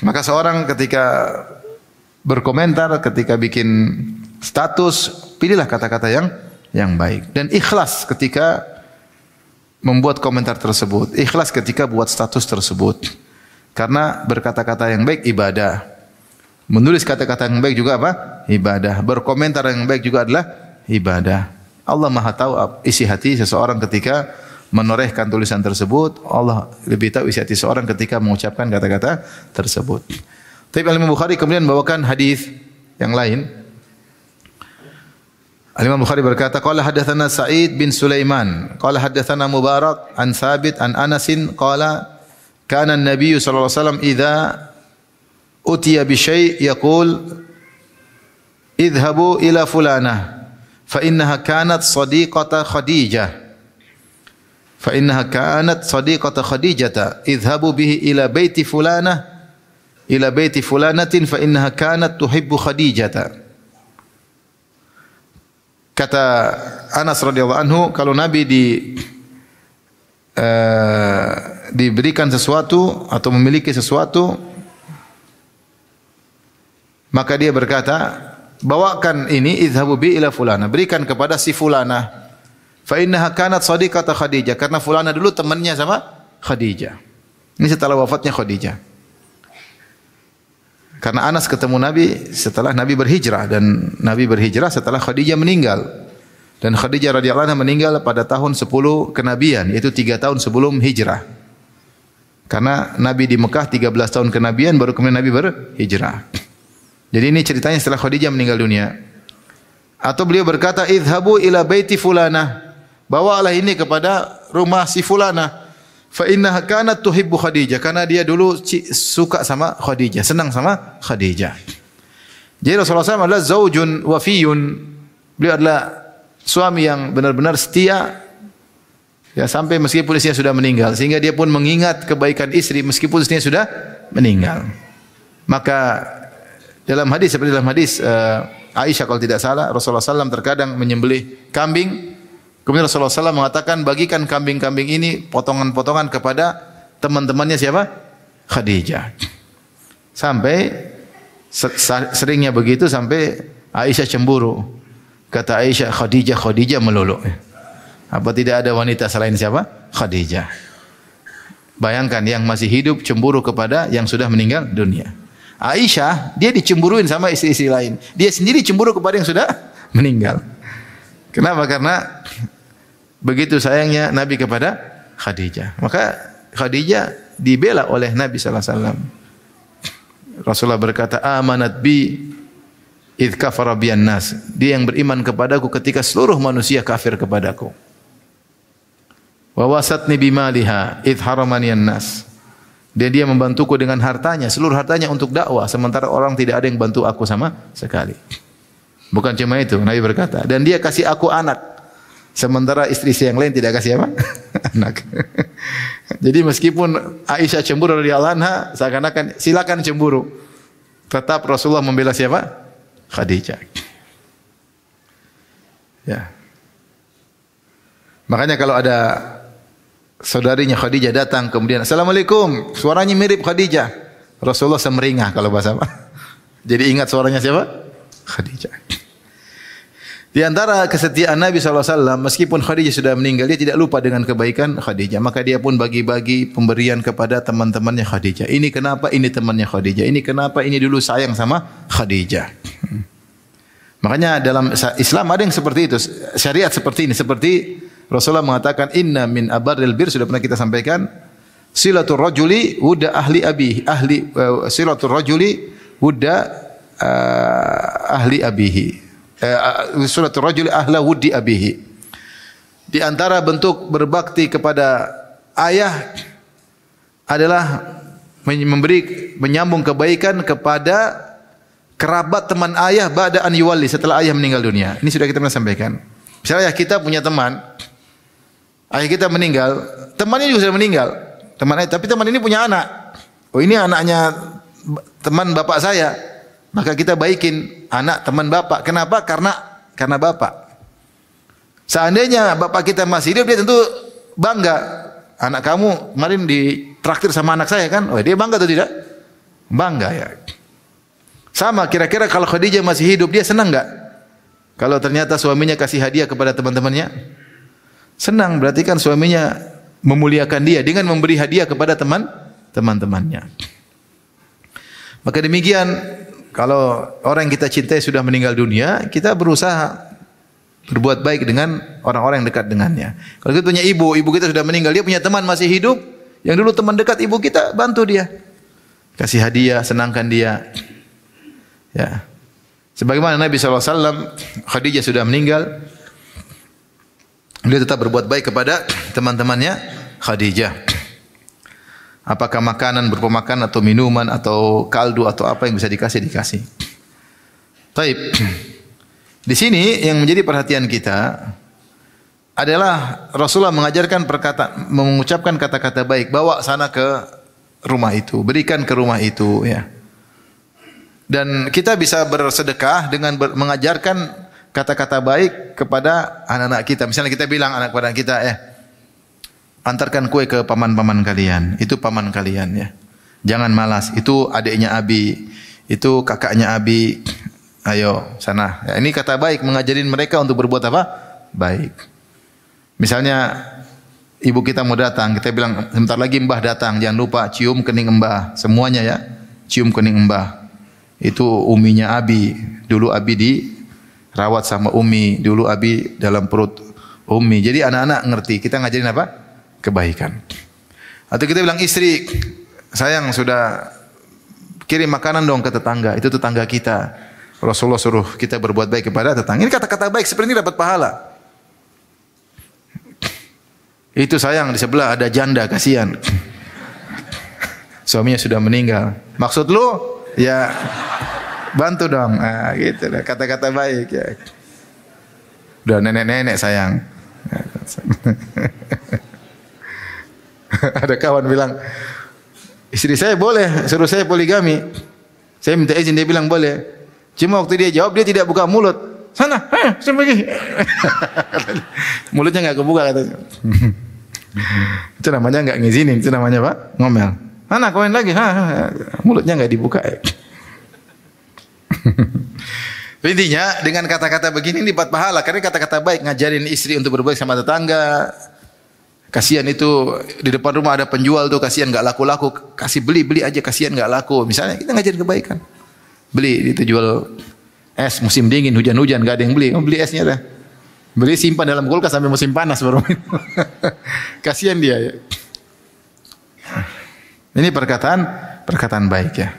Maka seorang ketika berkomentar, ketika bikin status, pilihlah kata-kata yang baik dan ikhlas ketika membuat komentar tersebut, ikhlas ketika buat status tersebut. Karena berkata-kata yang baik ibadah. Menulis kata-kata yang baik juga apa? Ibadah. Berkomentar yang baik juga adalah ibadah. Allah Maha tahu isi hati seseorang ketika menorehkan tulisan tersebut. Allah lebih tahu isi hati seseorang ketika mengucapkan kata-kata tersebut. Tapi Imam Bukhari kemudian membawakan hadis yang lain. Imam Bukhari berkata, qala hadatsana Sa'id bin Sulaiman, qala hadatsana Mubarak an Thabit an Anas qala kana an-nabiy sallallahu alaihi wasallam idza utiya bi syai' yaqul idhabu ila fulanah fa innaha kanat sadiqata Khadijah fa innaha kanat sadiqata Khadijah idhabu bihi ila baiti fulanah ila baiti fulanatin fa innaha kanat tuhibbu Khadijah. Kata Anas radhiyallahu anhu, kalau Nabi diberikan sesuatu atau memiliki sesuatu, maka dia berkata, bawakan ini idhabu bi ila fulana, berikan kepada si fulana. Fa innaha kanat sadiqata Khadijah, karena fulana dulu temannya sama Khadijah. Ini setelah wafatnya Khadijah. Karena Anas ketemu Nabi setelah Nabi berhijrah, dan Nabi berhijrah setelah Khadijah meninggal. Dan Khadijah radhiyallahu anha meninggal pada tahun 10 kenabian, yaitu 3 tahun sebelum hijrah. Karena Nabi di Mekah 13 tahun kenabian, baru kemudian Nabi berhijrah. Jadi ini ceritanya setelah Khadijah meninggal dunia. Atau beliau berkata, idhabu ila baiti fulana, bawalah ini kepada rumah si fulana. Fa innaha kanat tuhibbu Khadijah, karena dia dulu suka sama Khadijah, senang sama Khadijah. Jadi Rasulullah SAW adalah zaujun wafiyun. Beliau adalah suami yang benar-benar setia, ya, sampai meskipun istrinya sudah meninggal, sehingga dia pun mengingat kebaikan istri meskipun istrinya sudah meninggal. Maka dalam hadis, seperti dalam hadis Aisyah kalau tidak salah, Rasulullah SAW terkadang menyembelih kambing. Kemudian Rasulullah SAW mengatakan, bagikan kambing-kambing ini potongan-potongan kepada teman-temannya siapa? Khadijah. Sampai seringnya begitu sampai Aisyah cemburu. Kata Aisyah, Khadijah melulu. Apa tidak ada wanita selain siapa? Khadijah. Bayangkan yang masih hidup cemburu kepada yang sudah meninggal dunia. Aisyah, dia dicemburuin sama istri-istri lain. Dia sendiri cemburu kepada yang sudah meninggal. Kenapa? Karena begitu sayangnya Nabi kepada Khadijah. Maka Khadijah dibela oleh Nabi sallallahu alaihi wasallam. Rasulullah berkata, "Amanat bi id kafara biyan nas." Dia yang beriman kepadaku ketika seluruh manusia kafir kepadaku. Wa wasatni bimaliha id haramani an-nas. Dia membantuku dengan hartanya, seluruh hartanya untuk dakwah, sementara orang tidak ada yang bantu aku sama sekali. Bukan cuma itu, Nabi berkata, dan dia kasih aku anak, sementara istri-istri yang lain tidak kasih apa? Anak. Jadi meskipun Aisyah cemburu radhiyallahu anha, seakan-akan silakan cemburu, tetap Rasulullah membela siapa? Khadijah. Ya. Makanya kalau ada saudarinya Khadijah datang kemudian, "Assalamualaikum," suaranya mirip Khadijah, Rasulullah semeringah kalau bahasa apa? Jadi ingat suaranya siapa? Khadijah. Di antara kesetiaan Nabi SAW, meskipun Khadijah sudah meninggal, dia tidak lupa dengan kebaikan Khadijah. Maka dia pun bagi-bagi pemberian kepada teman-temannya Khadijah. Ini kenapa? Ini temannya Khadijah. Ini kenapa? Ini dulu sayang sama Khadijah. Makanya dalam Islam ada yang seperti itu. Syariat seperti ini. Seperti Rasulullah mengatakan, "Inna min abarril bir," sudah pernah kita sampaikan, "silatul rajuli wudda ahli abihi." Silatul rajuli wudda ahli abihi. Silatul rajuli ahla wuddi abihi. Di antara bentuk berbakti kepada ayah adalah menyambung kebaikan kepada kerabat teman ayah ba'da an yuwalli, setelah ayah meninggal dunia. Ini sudah kita pernah sampaikan. Misalnya kita punya teman, ayah kita meninggal, temannya juga sudah meninggal. Tapi teman ini punya anak. Oh, ini anaknya teman bapak saya. Maka kita baikin anak teman bapak. Kenapa? Karena bapak. Seandainya bapak kita masih hidup, dia tentu bangga. Anak kamu kemarin ditraktir sama anak saya kan? Oh, dia bangga atau tidak? Bangga ya. Sama kira-kira kalau Khadijah masih hidup, dia senang enggak? Kalau ternyata suaminya kasih hadiah kepada teman-temannya? Senang, berarti kan suaminya memuliakan dia dengan memberi hadiah kepada teman-temannya. Maka demikian, kalau orang yang kita cintai sudah meninggal dunia, kita berusaha berbuat baik dengan orang-orang yang dekat dengannya. Kalau kita punya ibu, ibu kita sudah meninggal, dia punya teman masih hidup, yang dulu teman dekat ibu kita, bantu dia. Kasih hadiah, senangkan dia. Ya. Sebagaimana Nabi SAW, Khadijah sudah meninggal, dia tetap berbuat baik kepada teman-temannya Khadijah. Apakah makanan berupa makanan atau minuman atau kaldu atau apa yang bisa dikasih. Taib. Di sini yang menjadi perhatian kita adalah Rasulullah mengajarkan mengucapkan kata-kata baik, bawa sana ke rumah itu, berikan ke rumah itu, ya. Dan kita bisa bersedekah dengan mengajarkan kata-kata baik kepada anak-anak kita. Misalnya kita bilang kepada kita, antarkan kue ke paman-paman kalian. Itu paman kalian, ya. Jangan malas. Itu adiknya Abi, itu kakaknya Abi. Ayo sana. Ya, ini kata baik, mengajarin mereka untuk berbuat apa? Baik. Misalnya ibu kita mau datang, kita bilang sebentar lagi mbah datang, jangan lupa cium kening mbah. Semuanya ya, cium kening mbah. Itu uminya Abi. Dulu Abi dirawat sama Umi. Dulu Abi dalam perut Umi. Jadi anak-anak ngerti. Kita ngajarin apa? Kebaikan. Atau kita bilang istri, sayang sudah kirim makanan dong ke tetangga. Itu tetangga kita. Rasulullah suruh kita berbuat baik kepada tetangga. Ini kata-kata baik seperti ini dapat pahala. Itu sayang di sebelah ada janda, kasihan. Suaminya sudah meninggal. Maksud lu ya bantu dong. Nah, gitu lah kata-kata baik ya. Udah nenek-nenek sayang. Ada kawan bilang, istri saya boleh suruh saya poligami. Saya minta izin, dia bilang boleh. Cuma waktu dia jawab, dia tidak buka mulut. Sana, saya pergi. Mulutnya enggak kebuka katanya. Itu namanya enggak ngizinin, itu namanya apa? Ngomel. Mana kawin lagi? Mulutnya enggak dibuka. Intinya dengan kata-kata begini dapat pahala karena kata-kata baik, ngajarin istri untuk berbaik sama tetangga. Kasihan itu di depan rumah ada penjual tuh, kasihan enggak laku-laku, kasih beli aja, kasihan enggak laku. Misalnya kita ngajarin kebaikan. Beli itu jual es musim dingin, hujan-hujan enggak ada yang beli. Beli esnya dah. Beli simpan dalam kulkas sampai musim panas baru minum. Kasihan dia ya. Ini perkataan baik ya.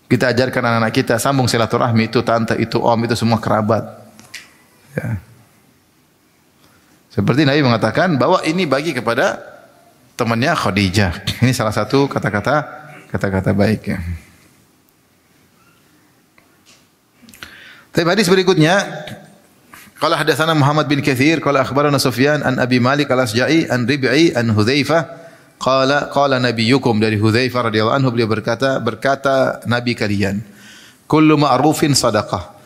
Kita ajarkan anak-anak kita sambung silaturahmi, itu tante, itu om, itu semua kerabat. Ya. Seperti Nabi mengatakan bahwa ini bagi kepada temannya Khadijah. Ini salah satu kata-kata baik ya. Tapi hadis berikutnya, qala hadatsana Muhammad bin Katsir qala akhbarana Sufyan an Abi Malik al-Asja'i an Rib'i an Hudzaifah qala nabiyyukum, dari Hudzaifah radhiyallahu anhu, beliau berkata nabi kalian, kullu ma'rufin sadaqah.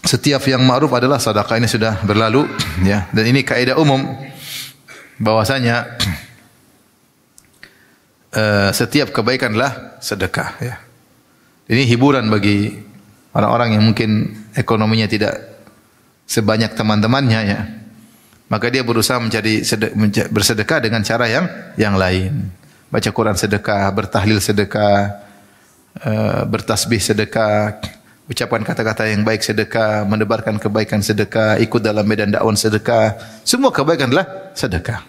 Setiap yang ma'ruf adalah sedekah. Ini sudah berlalu ya, dan ini kaidah umum bahwasanya setiap kebaikan adalah sedekah ya. Ini hiburan bagi orang-orang yang mungkin ekonominya tidak sebanyak teman-temannya ya. Maka dia berusaha bersedekah dengan cara yang lain. Baca Quran sedekah, bertahlil sedekah, bertasbih sedekah, ucapan kata-kata yang baik sedekah, menebarkan kebaikan sedekah, ikut dalam medan dakwah sedekah. Semua kebaikan adalah sedekah.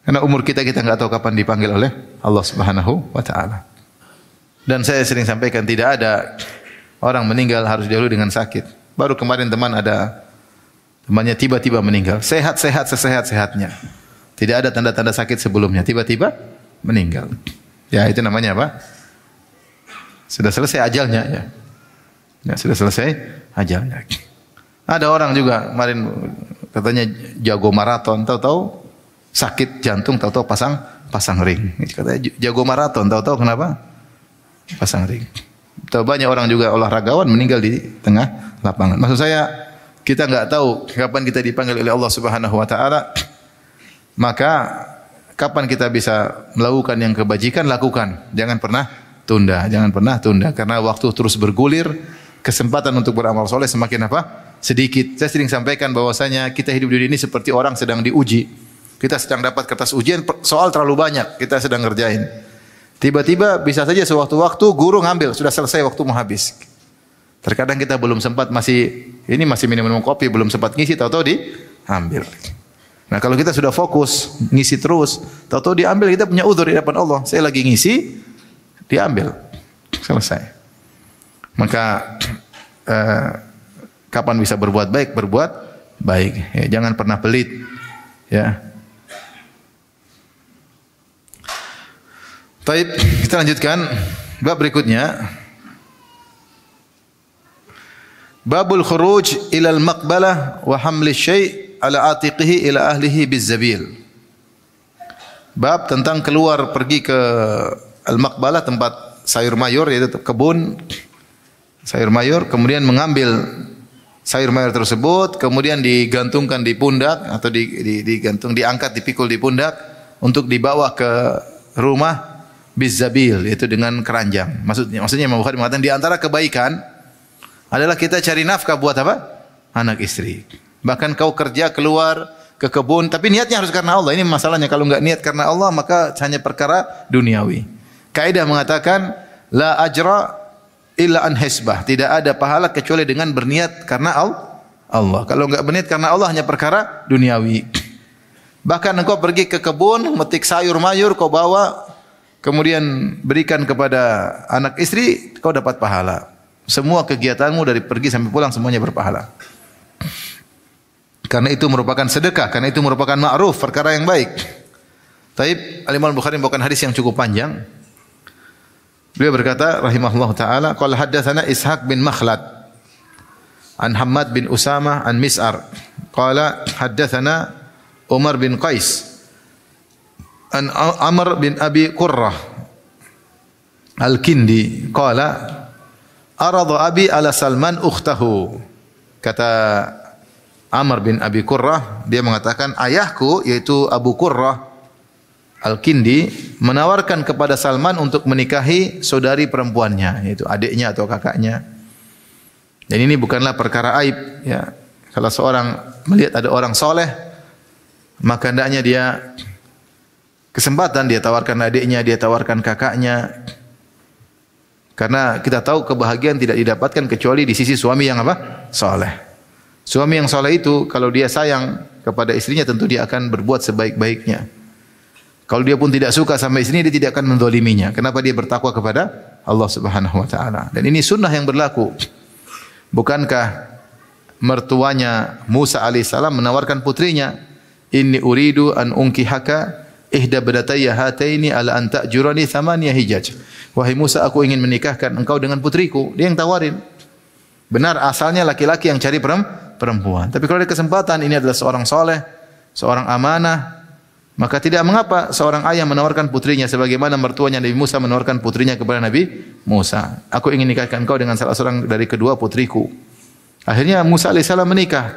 Karena umur kita enggak tahu kapan dipanggil oleh Allah Subhanahu wa taala. Dan saya sering sampaikan, tidak ada orang meninggal harus dahulu dengan sakit. Baru kemarin temannya tiba-tiba meninggal. Sehat-sehat sesehat-sehatnya. Tidak ada tanda-tanda sakit sebelumnya. Tiba-tiba meninggal. Ya itu namanya apa? Sudah selesai ajalnya ya. Ya sudah selesai ajalnya. Ada orang juga kemarin katanya jago maraton, tahu-tahu sakit jantung, tahu-tahu pasang ring. Katanya jago maraton, tahu-tahu kenapa? Pasang ring. Tahu banyak orang juga olahragawan meninggal di tengah lapangan. Maksud saya, kita enggak tahu kapan kita dipanggil oleh Allah Subhanahu wa taala. Maka kapan kita bisa melakukan yang kebajikan, lakukan. Jangan pernah tunda, karena waktu terus bergulir, kesempatan untuk beramal soleh semakin apa? Sedikit. Saya sering sampaikan bahwasanya kita hidup di dunia ini seperti orang sedang diuji. Kita sedang dapat kertas ujian, soal terlalu banyak, kita sedang ngerjain. Tiba-tiba bisa saja sewaktu-waktu guru ngambil, sudah selesai waktu mau habis. Terkadang kita belum sempat masih minum kopi, belum sempat ngisi, tahu-tahu diambil. Nah, kalau kita sudah fokus ngisi terus, tahu-tahu diambil, kita punya uzur di hadapan Allah. Saya lagi ngisi, diambil. Selesai. Maka kapan bisa berbuat baik, berbuat baik. Ya, jangan pernah pelit. Ya. Baik, kita lanjutkan bab berikutnya. Babul khuruj ila al-maqbalah wa hamli syai' ala atiqihi ila ahlihi bizabil. Bab tentang keluar pergi ke al-maqbalah, tempat sayur mayur, yaitu kebun sayur mayur, kemudian mengambil sayur mayur tersebut, kemudian digantungkan di pundak atau digantung, diangkat, dipikul di pundak untuk dibawa ke rumah bizabil, yaitu dengan keranjang. Maksudnya Imam Bukhari mengatakan di antara kebaikan adalah kita cari nafkah buat apa? Anak istri. Bahkan kau kerja keluar ke kebun, tapi niatnya harus karena Allah. Ini masalahnya, kalau enggak niat karena Allah maka hanya perkara duniawi. Kaidah mengatakan la ajra illa an hisbah. Tidak ada pahala kecuali dengan berniat karena Allah. Kalau enggak berniat karena Allah hanya perkara duniawi. Bahkan engkau pergi ke kebun, metik sayur mayur, kau bawa, kemudian berikan kepada anak istri, kau dapat pahala. Semua kegiatanmu dari pergi sampai pulang semuanya berpahala. Karena itu merupakan sedekah, karena itu merupakan ma'ruf, perkara yang baik. Taib, Al-Imam Bukhari membawakan hadis yang cukup panjang. Beliau berkata rahimahullah taala, qala haddatsana Ishaq bin Makhlad an Hammad bin Usamah an Mis'ar qala haddatsana Umar bin Qais an Amr bin Abi Qurrah Al-Kindi qala arada abi ala Salman ukhtahu. Kata Amr bin Abi Qurrah, dia mengatakan ayahku yaitu Abu Qurrah Al-Kindi menawarkan kepada Salman untuk menikahi saudari perempuannya, yaitu adiknya atau kakaknya. Dan ini bukanlah perkara aib, ya. Kalau seorang melihat ada orang soleh, maka hendaknya dia kesempatan dia tawarkan adiknya, dia tawarkan kakaknya. Karena kita tahu kebahagiaan tidak didapatkan kecuali di sisi suami yang apa? Soleh. Suami yang soleh itu kalau dia sayang kepada istrinya tentu dia akan berbuat sebaik-baiknya. Kalau dia pun tidak suka sama istrinya, dia tidak akan mendoliminya. Kenapa? Dia bertakwa kepada Allah Subhanahu wa taala. Dan ini sunnah yang berlaku. Bukankah mertuanya Musa alaihissalam menawarkan putrinya, "Inni uridu an unkihaka ihda badatayya hataini ala an ta'jurani thamaniya hijaj." Wahai Musa, aku ingin menikahkan engkau dengan putriku. Dia yang tawarin. Benar, asalnya laki-laki yang cari perempuan. Tapi kalau ada kesempatan, ini adalah seorang soleh, seorang amanah, maka tidak mengapa seorang ayah menawarkan putrinya sebagaimana mertuanya Nabi Musa menawarkan putrinya kepada Nabi Musa. Aku ingin nikahkan engkau dengan salah seorang dari kedua putriku. Akhirnya Musa alaihissalam menikah.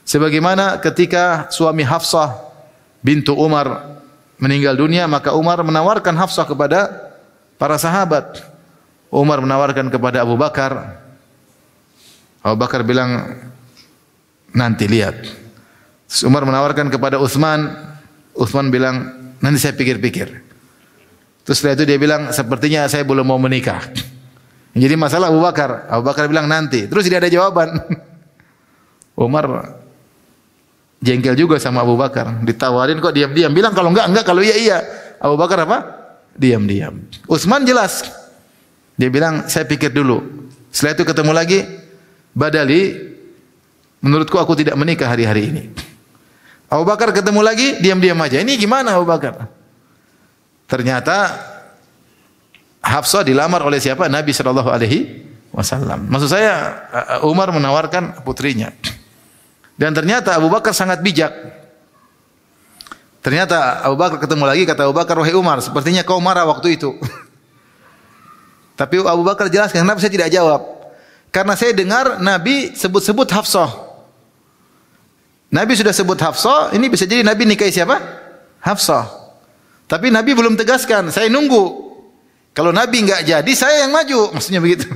Sebagaimana ketika suami Hafsah bintu Umar meninggal dunia, maka Umar menawarkan Hafsah kepada para sahabat. Umar menawarkan kepada Abu Bakar. Abu Bakar bilang, nanti lihat. Terus Umar menawarkan kepada Utsman. Utsman bilang, nanti saya pikir-pikir. Terus setelah itu dia bilang, sepertinya saya belum mau menikah. Jadi masalah Abu Bakar. Abu Bakar bilang nanti. Terus tidak ada jawaban. Umar jengkel juga sama Abu Bakar. Ditawarin kok diam-diam. Bilang kalau enggak, kalau iya. Abu Bakar apa? Diam-diam. Utsman jelas. Dia bilang, saya pikir dulu. Setelah itu ketemu lagi, badali, menurutku aku tidak menikah hari-hari ini. Abu Bakar ketemu lagi, diam-diam aja. Ini gimana Abu Bakar? Ternyata Hafsah dilamar oleh siapa? Nabi sallallahu alaihi wasallam. Maksud saya Umar menawarkan putrinya. Dan ternyata Abu Bakar sangat bijak. Ternyata Abu Bakar ketemu lagi, kata Abu Bakar, wahai Umar, sepertinya kau marah waktu itu. Tapi Abu Bakar jelaskan, kenapa saya tidak jawab? Karena saya dengar Nabi sebut-sebut Hafsah. Nabi sudah sebut Hafsah, ini bisa jadi Nabi nikahi siapa? Hafsah. Tapi Nabi belum tegaskan, saya nunggu. Kalau Nabi enggak jadi, saya yang maju. Maksudnya begitu.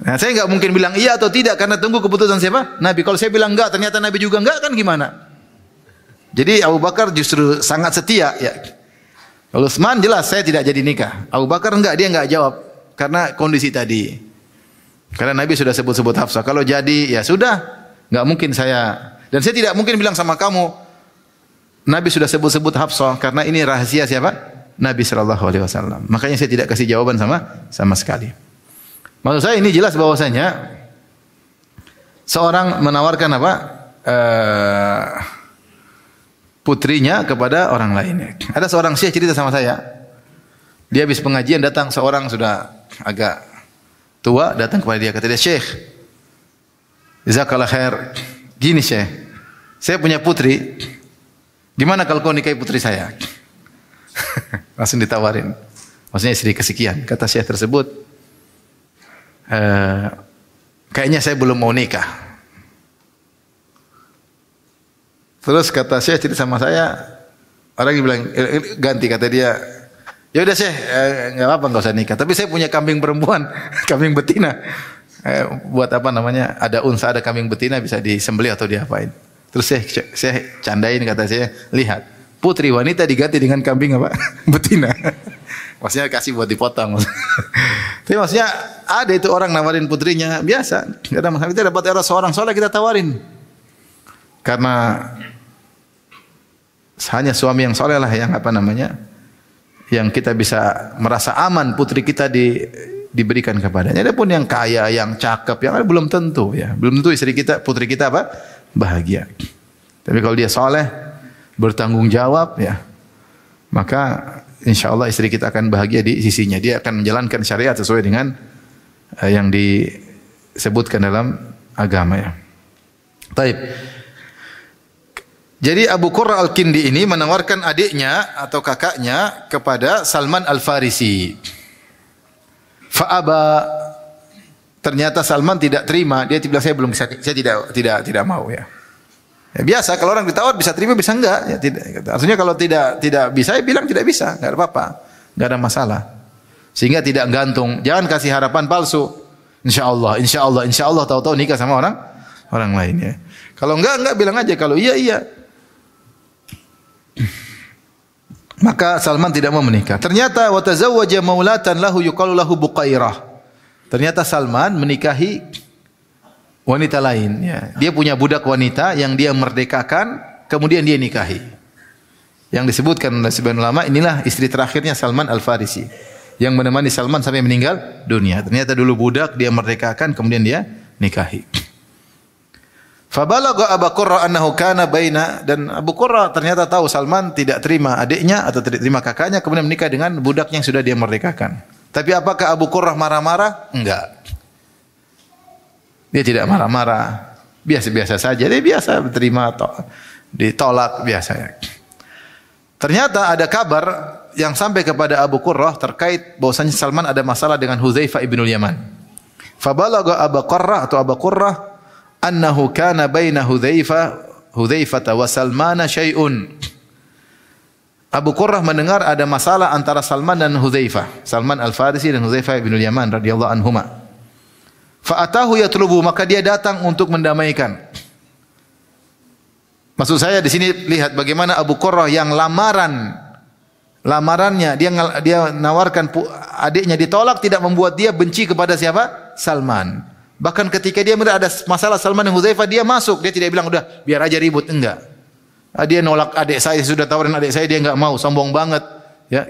Nah, saya enggak mungkin bilang iya atau tidak karena tunggu keputusan siapa? Nabi. Kalau saya bilang enggak, ternyata Nabi juga enggak, kan gimana? Jadi Abu Bakar justru sangat setia, ya. Kalau Utsman jelas saya tidak jadi nikah. Abu Bakar enggak, dia enggak jawab karena kondisi tadi. Karena Nabi sudah sebut-sebut Hafsah. Kalau jadi ya sudah, enggak mungkin saya. Dan saya tidak mungkin bilang sama kamu Nabi sudah sebut-sebut Hafsah karena ini rahasia siapa? Nabi sallallahu alaihi wasallam. Makanya saya tidak kasih jawaban sama sekali. Maksud saya ini jelas bahwasanya seorang menawarkan apa? Putrinya kepada orang lain. Ada seorang syekh cerita sama saya. Dia habis pengajian datang seorang sudah agak tua datang kepada dia, kata dia, "Syekh, jazakallah khair. Gini Syekh, saya punya putri. Gimana kalau kau nikahi putri saya?" Langsung ditawarin. Maksudnya istri kesekian. Kata Syekh tersebut, kayaknya saya belum mau nikah. Terus kata Syekh cerita sama saya, orang bilang ganti, kata dia, ya udah Syekh, nggak apa-apa nggak usah nikah. Tapi saya punya kambing perempuan, kambing betina. Buat apa namanya? Ada unsa, ada kambing betina bisa disembelih atau diapain. Terus saya candain, kata saya, lihat putri wanita diganti dengan kambing apa? Betina. Maksudnya kasih buat dipotong. Tapi maksudnya ada itu orang nawarin putrinya biasa. Nggak ada masalah. Kita dapat era seorang soleh kita tawarin. Karena hanya suami yang soleh lah yang apa namanya, yang kita bisa merasa aman putri kita diberikan kepadanya. Adapun yang kaya, yang cakep, yang belum tentu ya, belum tentu istri kita, putri kita apa bahagia. Tapi kalau dia soleh, bertanggung jawab ya, maka insya Allah istri kita akan bahagia di sisinya. Dia akan menjalankan syariat sesuai dengan yang disebutkan dalam agama ya. Taib. Jadi Abu Qurra Al-Kindi ini menawarkan adiknya atau kakaknya kepada Salman Al-Farisi. Fa'aba, ternyata Salman tidak terima. Dia bilang saya belum bisa, saya tidak mau ya. Ya biasa kalau orang ditawar bisa terima bisa enggak ya, tidak. Artinya kalau tidak bisa ya bilang tidak bisa, enggak ada apa-apa. Enggak ada masalah. Sehingga tidak gantung. Jangan kasih harapan palsu. Insyaallah, insyaallah, insyaallah tahu-tahu nikah sama orang lain ya. Kalau enggak bilang aja, kalau iya. Maka Salman tidak mau menikah. Ternyata wa tazawwaja maulatan lahu yuqalu lahu Buqairah. Ternyata Salman menikahi wanita lain ya. Dia punya budak wanita yang dia merdekakan, kemudian dia nikahi. Yang disebutkan oleh sebagian ulama, inilah istri terakhirnya Salman Al-Farisi yang menemani Salman sampai meninggal dunia. Ternyata dulu budak dia merdekakan, kemudian dia nikahi. Fabalagha Abu Qurra annahu kana baina, dan Abu Qurra ternyata tahu Salman tidak terima adiknya atau tidak terima kakaknya, kemudian menikah dengan budak yang sudah dia merdekakan. Tapi apakah Abu Qurra marah-marah? Enggak. Dia tidak marah-marah. Biasa-biasa saja. Dia biasa terima atau ditolak biasa. Ternyata ada kabar yang sampai kepada Abu Qurra terkait bahwasanya Salman ada masalah dengan Hudzaifah ibnul Yaman. Fabalagha Abu Qurra atau Abu Qurra annahu kana baina Hudzaifah wa Salman syai'un. Abu Qurrah mendengar ada masalah antara Salman dan Hudzaifah, Salman Al-Farisi dan Hudzaifah bin Yaman radhiyallahu anhuma. Fa atahu yatlubu, maka dia datang untuk mendamaikan. Maksud saya di sini lihat bagaimana Abu Qurrah yang lamarannya dia nawarkan adiknya ditolak, tidak membuat dia benci kepada siapa? Salman. Bahkan ketika dia melihat ada masalah Salman dan Hudzaifah, dia masuk. Dia tidak bilang udah biar aja ribut, enggak. Dia nolak adik saya, sudah tawarin adik saya dia enggak mau, sombong banget. Ya.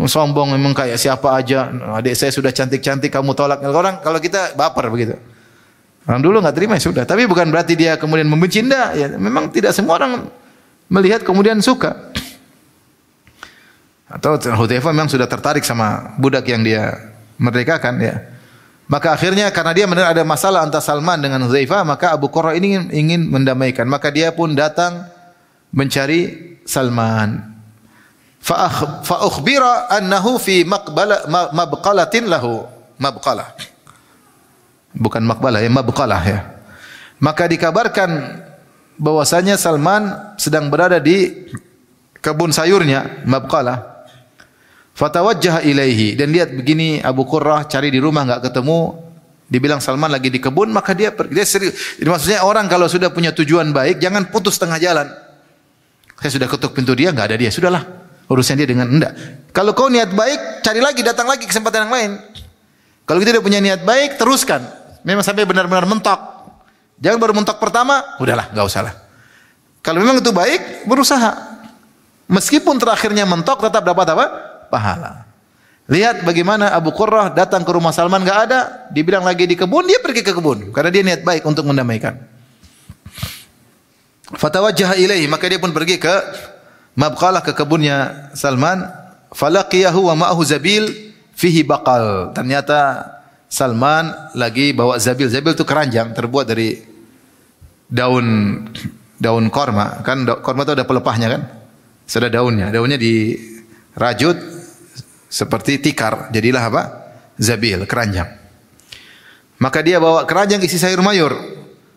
Sombong memang kayak siapa aja. Adik saya sudah cantik-cantik kamu tolak. Orang kalau kita baper begitu. Orang dulu enggak terima ya sudah. Tapi bukan berarti dia kemudian membenci, enggak. Ya, memang tidak semua orang melihat kemudian suka. Atau Hudzaifah memang sudah tertarik sama budak yang dia merdekakan ya. Maka akhirnya karena dia mendengar ada masalah antara Salman dengan Hudzaifah, maka Abu Qurra ini ingin mendamaikan. Maka dia pun datang mencari Salman. Fa ukhbira annahu fi mabqalatin lahu. Mabqalah. Bukan maqbalah ya, mabqalah ya. Maka dikabarkan bahwasanya Salman sedang berada di kebun sayurnya, mabqalah. Fatawajjaha ilaihi, dan lihat begini Abu Qurrah cari di rumah enggak ketemu, dibilang Salman lagi di kebun, maka dia pergi. Dia serius. Jadi maksudnya orang kalau sudah punya tujuan baik jangan putus tengah jalan. Saya sudah ketuk pintu dia enggak ada dia, sudahlah. urusan dia dengan enggak. Kalau kau niat baik, cari lagi, datang lagi kesempatan yang lain. Kalau kita udah punya niat baik, teruskan. Memang sampai benar-benar mentok. Jangan baru mentok pertama, udahlah, enggak usah lah. Kalau memang itu baik, berusaha. Meskipun terakhirnya mentok, tetap dapat apa? Pahala. Lihat bagaimana Abu Qurrah datang ke rumah Salman, enggak ada. Dibilang lagi di kebun, dia pergi ke kebun. Karena dia niat baik untuk mendamaikan. Fatawajjaha ilaihi, maka dia pun pergi ke mabqalah, ke kebunnya Salman. Falaqiyahu wa ma'ahu zabil fihi baqal. Ternyata Salman lagi bawa zabil. Zabil itu keranjang terbuat dari daun korma. Kan korma itu ada pelepahnya kan? Sudah daunnya. Daunnya dirajut seperti tikar. Jadilah apa? Zabil, keranjang. Maka dia bawa keranjang isi sayur mayur.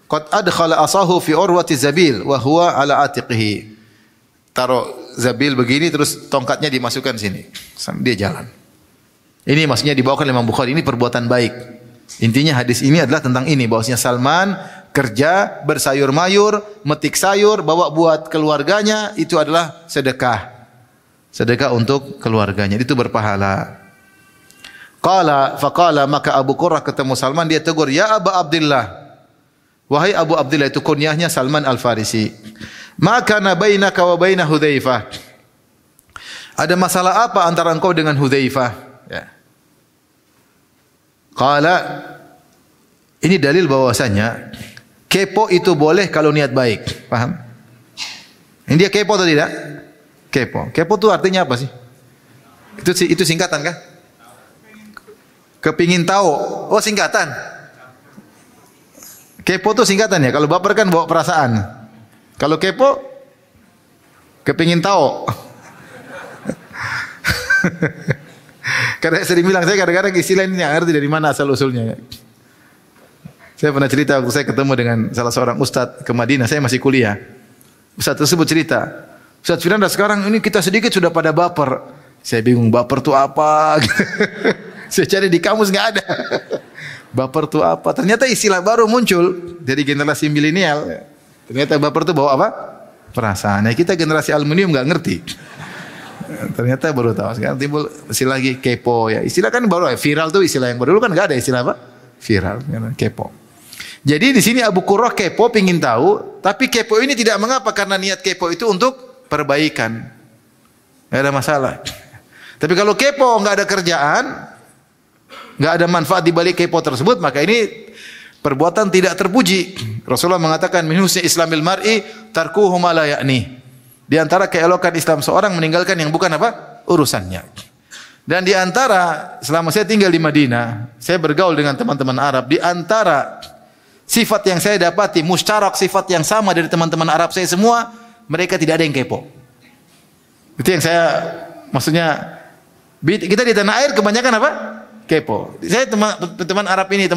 Qad adkhala asahu fi urwati zabil wa huwa ala atiqihi. Taruh zabil begini terus tongkatnya dimasukkan sini. Dia jalan. Ini maksudnya dibawakan oleh Imam Bukhari, ini perbuatan baik. Intinya hadis ini adalah tentang ini, bahwasanya Salman kerja bersayur mayur, metik sayur, bawa buat keluarganya, itu adalah sedekah. Sedekah untuk keluarganya, itu berpahala. Faqala, maka Abu Qurrah ketemu Salman, dia tegur, ya Aba Abdullah. Wahai Abu Abdullah, itu kunyahnya Salman Al-Farisi. Maka bainaka wa baina Hudzaifah. Ada masalah apa antara engkau dengan Hudzaifah? Ya. Qala, ini dalil bahwasanya kepo itu boleh kalau niat baik. Paham? Ini dia kepo atau tidak? Kepo. Kepo itu artinya apa sih? Itu singkatan kah? Kepingin tahu. Oh, singkatan. Kepo itu singkatan ya. Kalau baper kan bawa perasaan. Kalau kepo, kepingin tahu. Karena saya sering bilang, saya kadang-kadang istilah ini nggak ngerti dari mana asal usulnya. Saya pernah cerita waktu saya ketemu dengan salah seorang ustadz ke Madinah, saya masih kuliah. Ustadz tersebut cerita, Ustadz Firanda sekarang ini kita sedikit sudah pada baper. Saya bingung baper itu apa? Saya cari di kamus nggak ada. Baper itu apa? Ternyata istilah baru muncul dari generasi milenial. Ternyata baper itu bawa apa? Perasaan. Nah, kita generasi aluminium nggak ngerti. Ternyata baru tahu. Sekarang timbul istilah lagi kepo ya. Istilah kan baru viral tuh istilah yang baru. Dulu kan nggak ada istilah apa? Viral, kepo. Jadi di sini Abu Qurrah kepo, pingin tahu, tapi kepo ini tidak mengapa karena niat kepo itu untuk perbaikan. Nggak ada masalah. Tapi kalau kepo nggak ada kerjaan, nggak ada manfaat di balik kepo tersebut, maka ini perbuatan tidak terpuji. Rasulullah mengatakan min husni islamil mar'i tarkuhu ma la ya'ni. Di antara keelokan Islam seorang meninggalkan yang bukan apa? Urusannya. Dan di antara selama saya tinggal di Madinah, saya bergaul dengan teman-teman Arab, di antara sifat yang saya dapati musyarak, sifat yang sama dari teman-teman Arab saya semua, mereka tidak ada yang kepo. Itu yang saya maksudnya, kita di tanah air kebanyakan apa? Kepo. Saya teman Arab ini,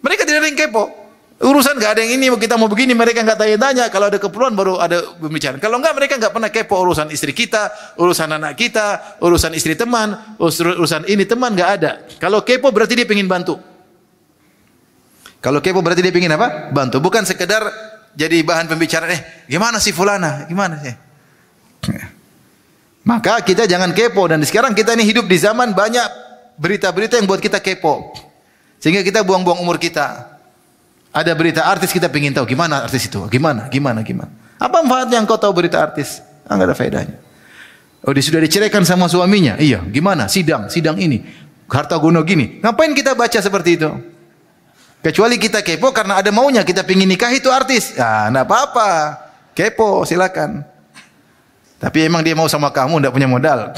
mereka tidak ada yang kepo. Urusan enggak ada yang ini, kita mau begini, mereka enggak tanya-tanya. Kalau ada keperluan baru ada pembicaraan. Kalau enggak, mereka enggak pernah kepo urusan istri kita, urusan anak kita, urusan istri teman, urusan ini teman, enggak ada. Kalau kepo berarti dia ingin bantu. Kalau kepo berarti dia ingin apa? Bantu. Bukan sekedar jadi bahan pembicaraan. Gimana sih fulana? Gimana sih? Maka kita jangan kepo. Dan sekarang kita ini hidup di zaman banyak berita-berita yang buat kita kepo. Sehingga kita buang-buang umur kita. Ada berita artis kita pengen tahu gimana artis itu, gimana. Apa manfaatnya engkau tahu berita artis? Enggak ada faedahnya. Oh, dia sudah diceraikan sama suaminya. Iya, gimana? Sidang ini. Harta gono gini. Ngapain kita baca seperti itu? Kecuali kita kepo karena ada maunya, kita pengen nikah itu artis. Ya, enggak apa-apa. Kepo, silakan. Tapi emang dia mau sama kamu, enggak punya modal.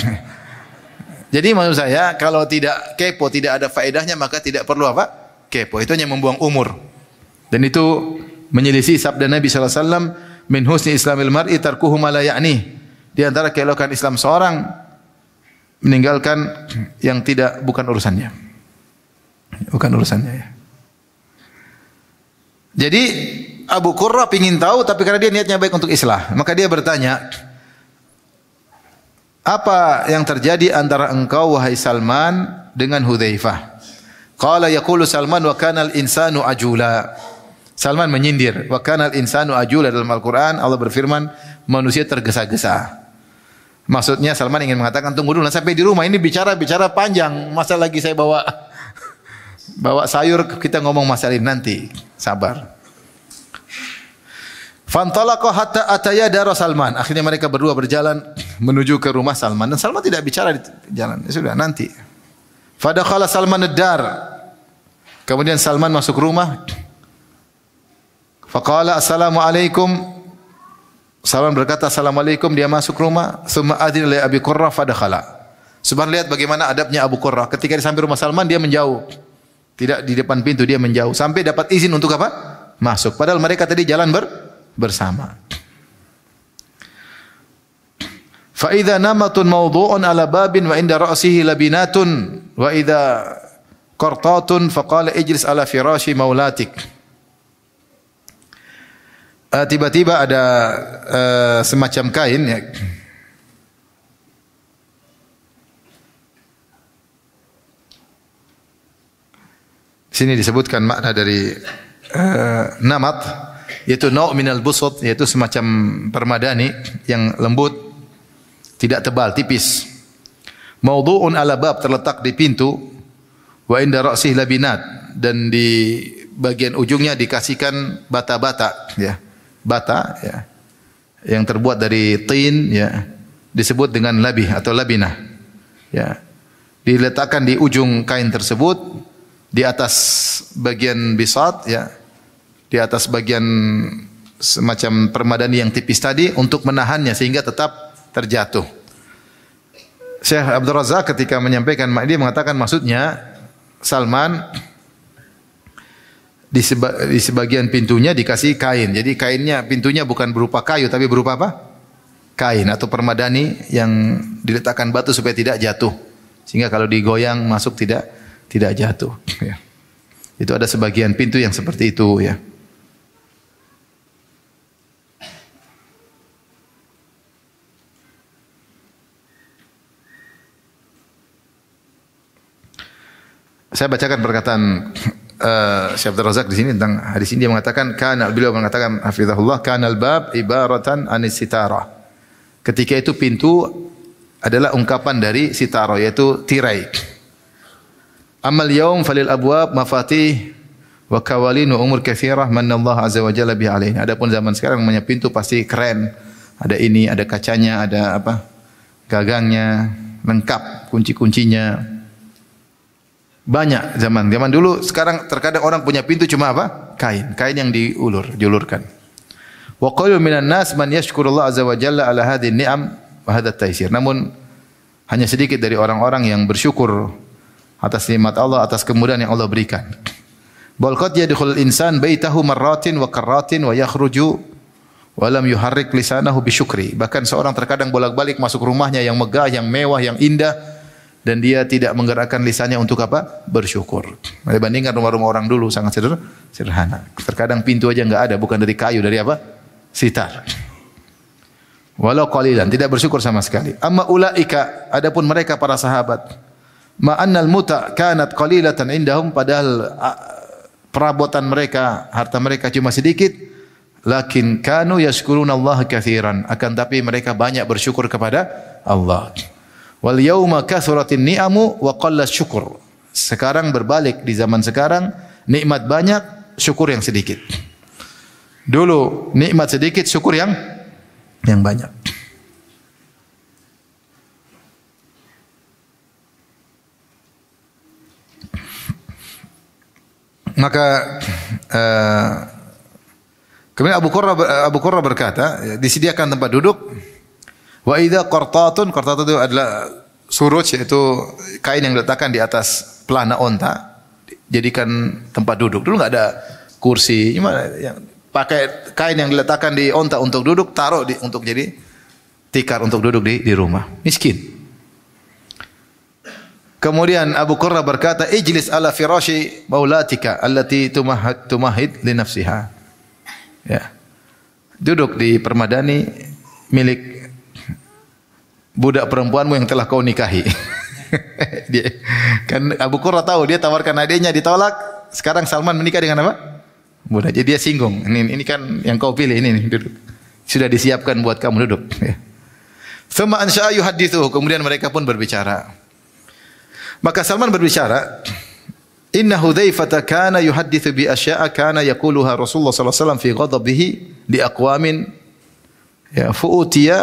Jadi maksud saya, kalau tidak kepo, tidak ada faedahnya, maka tidak perlu apa? Kepo. Itu hanya membuang umur. Dan itu menyelisih sabda Nabi sallallahu alaihi wasallam, min husni islamil mar'i tarkuhu ma la ya'ni. Di antara keelokan Islam seorang meninggalkan yang bukan urusannya. Bukan urusannya ya. Jadi Abu Qurrah ingin tahu tapi karena dia niatnya baik untuk islah, maka dia bertanya, apa yang terjadi antara engkau wahai Salman dengan Hudzaifah? Qala yaqulu Salman wa kana al-insanu ajula. Salman menyindir, wa kana al-insanu ajula, dalam Al-Qur'an Allah berfirman manusia tergesa-gesa. Maksudnya Salman ingin mengatakan tunggu dulu sampai di rumah ini bicara panjang. Masa lagi saya bawa sayur kita ngomong masalah ini nanti. Sabar. Fantalaqa hatta ataya dar Salman. Akhirnya mereka berdua berjalan menuju ke rumah Salman dan Salman tidak bicara di jalan. Ya sudah nanti. Fadakhala Salman ad-dar. Kemudian Salman masuk rumah. Faqala assalamualaikum. Salman berkata assalamualaikum, dia masuk rumah. Summa adzina li Abi Qurrah fadakhala. Subhanallah, lihat bagaimana adabnya Abu Qurrah. Ketika dia sampai rumah Salman dia menjauh. Tidak di depan pintu, dia menjauh sampai dapat izin untuk apa? Masuk. Padahal mereka tadi jalan bersama. Fa idza namatun mawdu'un ala babin wa inda ra'sihi labinatun wa idza qartatun faqala ijlis ala firashi maulatik. Tiba-tiba ada semacam kain ya. Sini disebutkan makna dari namat, yaitu nau' minal busut, yaitu semacam permadani yang lembut, tidak tebal, tipis. Mawdu'un ala bab, terletak di pintu. Wa inda ra'sih labinat, dan di bagian ujungnya dikasihkan bata-bata ya. Bata ya, yang terbuat dari tin ya, disebut dengan labih atau labinah ya. Diletakkan di ujung kain tersebut, di atas bagian bisat ya, di atas bagian semacam permadani yang tipis tadi untuk menahannya sehingga tetap terjatuh. Syekh Abdul Razak ketika menyampaikan dia mengatakan maksudnya Salman di sebagian pintunya dikasih kain. Jadi kainnya, pintunya bukan berupa kayu tapi berupa apa? Kain atau permadani yang diletakkan batu supaya tidak jatuh. Sehingga kalau digoyang masuk tidak jatuh ya. Itu ada sebagian pintu yang seperti itu ya. Saya bacakan perkataan Syekh Abdul Razak di sini tentang hadis ini. Dia mengatakan beliau mengatakan hafizahullah kanal bab ibaratan anis sitara. Ketika itu pintu adalah ungkapan dari sitara, yaitu tirai. Amal yaum falil abwab mafatih wa kawalin wa umur katsirah manallahu azza wa jalla bi alaina. Adapun zaman sekarang namanya pintu pasti keren. Ada ini, ada kacanya, ada apa? Gagangnya, lengkap kunci-kuncinya. Banyak zaman dulu. Sekarang terkadang orang punya pintu cuma apa? Kain yang diulurkan. Wa qalil minan nas man yashkurullah azza wa jalla ala hadhihi ni'am wa hadha at-taysir. Namun hanya sedikit dari orang-orang yang bersyukur atas nikmat Allah, atas kemudahan yang Allah berikan. Bal qad yadkhulul insan baitahu marratin wa karratin wa yakhruju wa lam yuharrik lisanahu bisyukri. Bahkan seorang terkadang bolak-balik masuk rumahnya yang megah, yang mewah, yang indah, dan dia tidak menggerakkan lisannya untuk apa? Bersyukur. Dibandingkan rumah-rumah orang dulu sangat sederhana. Terkadang pintu aja enggak ada, bukan dari kayu, dari apa? Sitar. Walau qalilan, tidak bersyukur sama sekali. Amma ulaika, adapun mereka para sahabat, ma annal muta kanat qalilatan indahum, padahal perabotan mereka, harta mereka cuma sedikit, lakin kanu yashkurunallaha katsiran, akan tapi mereka banyak bersyukur kepada Allah. Wal yauma kathratin ni'amu wa qallas syukur. Sekarang berbalik, di zaman sekarang nikmat banyak, syukur yang sedikit. Dulu nikmat sedikit, syukur yang banyak. Maka kemudian Abu Qurrah berkata, disediakan tempat duduk. Wa idza qartatun itu adalah suruj, yaitu kain yang diletakkan di atas pelana onta, jadikan tempat duduk. Dulu enggak ada kursi, cuma yang pakai kain yang diletakkan di onta untuk duduk, taruh untuk jadi tikar untuk duduk di rumah. Miskin. Kemudian Abu Qurrah berkata, "Ijlis ala firashi maulatika allati tumahid li nafsiha." Ya. Duduk di permadani milik budak perempuanmu yang telah kau nikahi. Dia, kan Abu Qurrah tahu, dia tawarkan adiknya ditolak. Sekarang Salman menikah dengan apa? Budak. Jadi dia singgung. Ini kan yang kau pilih, ini duduk. Sudah disiapkan buat kamu duduk. Ya. Thumma ansha'a yuhaddithuhu. Kemudian mereka pun berbicara. Maka Salman berbicara, Inna Hudzaifah kana yuhadditsu bi asya'a kana yaquluha Rasulullah sallallahu alaihi wasallam fi ghadabihi li aqwamin ya fu'tiya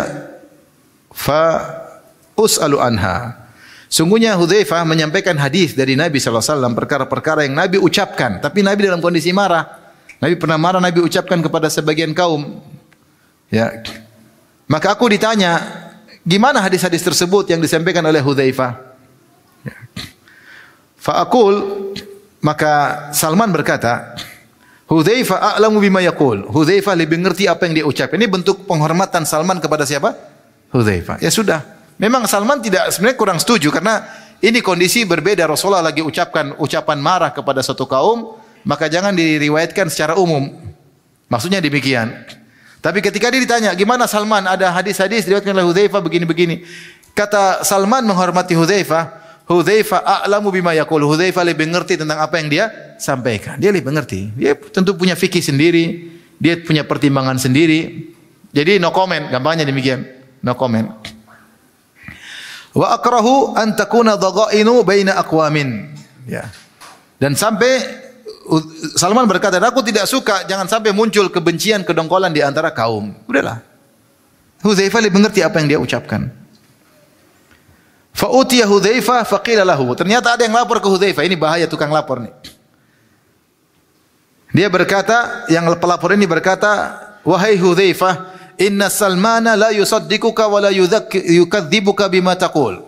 fa us'alu anha. Sungguhnya Hudzaifah menyampaikan hadis dari Nabi sallallahu alaihi wasallam, perkara-perkara yang Nabi ucapkan, tapi Nabi dalam kondisi marah. Nabi pernah marah, Nabi ucapkan kepada sebagian kaum. Ya. Maka aku ditanya, gimana hadis-hadis tersebut yang disampaikan oleh Hudzaifah? Ya. Fa'akul, maka Salman berkata, Hudzaifah a'lamu bima yaqul. Hudzaifah lebih mengerti apa yang dia ucapkan. Ini bentuk penghormatan Salman kepada siapa? Hudzaifah. Ya sudah. Memang Salman tidak sebenarnya kurang setuju karena ini kondisi berbeda. Rasulullah lagi ucapkan ucapan marah kepada satu kaum, maka jangan diriwayatkan secara umum. Maksudnya demikian. Tapi ketika dia ditanya, gimana Salman? Ada hadis-hadis diriwayatkan oleh Hudzaifah begini-begini. Kata Salman menghormati Hudzaifah, Hudzaifah a'lamu bima yaqul. Hudzaifah lebih mengerti tentang apa yang dia sampaikan. Dia lebih mengerti. Dia tentu punya fikih sendiri, dia punya pertimbangan sendiri. Jadi no comment, gampangnya demikian. No comment. Wa akrahu an takuna dhaga'inu baina aqwamin. Ya. Dan sampai Salman berkata, aku tidak suka jangan sampai muncul kebencian, kedongkolan di antara kaum. Udahlah. Hudzaifah lebih mengerti apa yang dia ucapkan. Fa utiya Hudzaifah faqila lahu. Ternyata ada yang lapor ke Hudzaifah. Ini bahaya tukang lapor nih. Dia berkata, yang pelapor ini berkata, wahai Hudzaifah, inna Salmana la yusaddiquka wa la yukadzibuka bima taqul.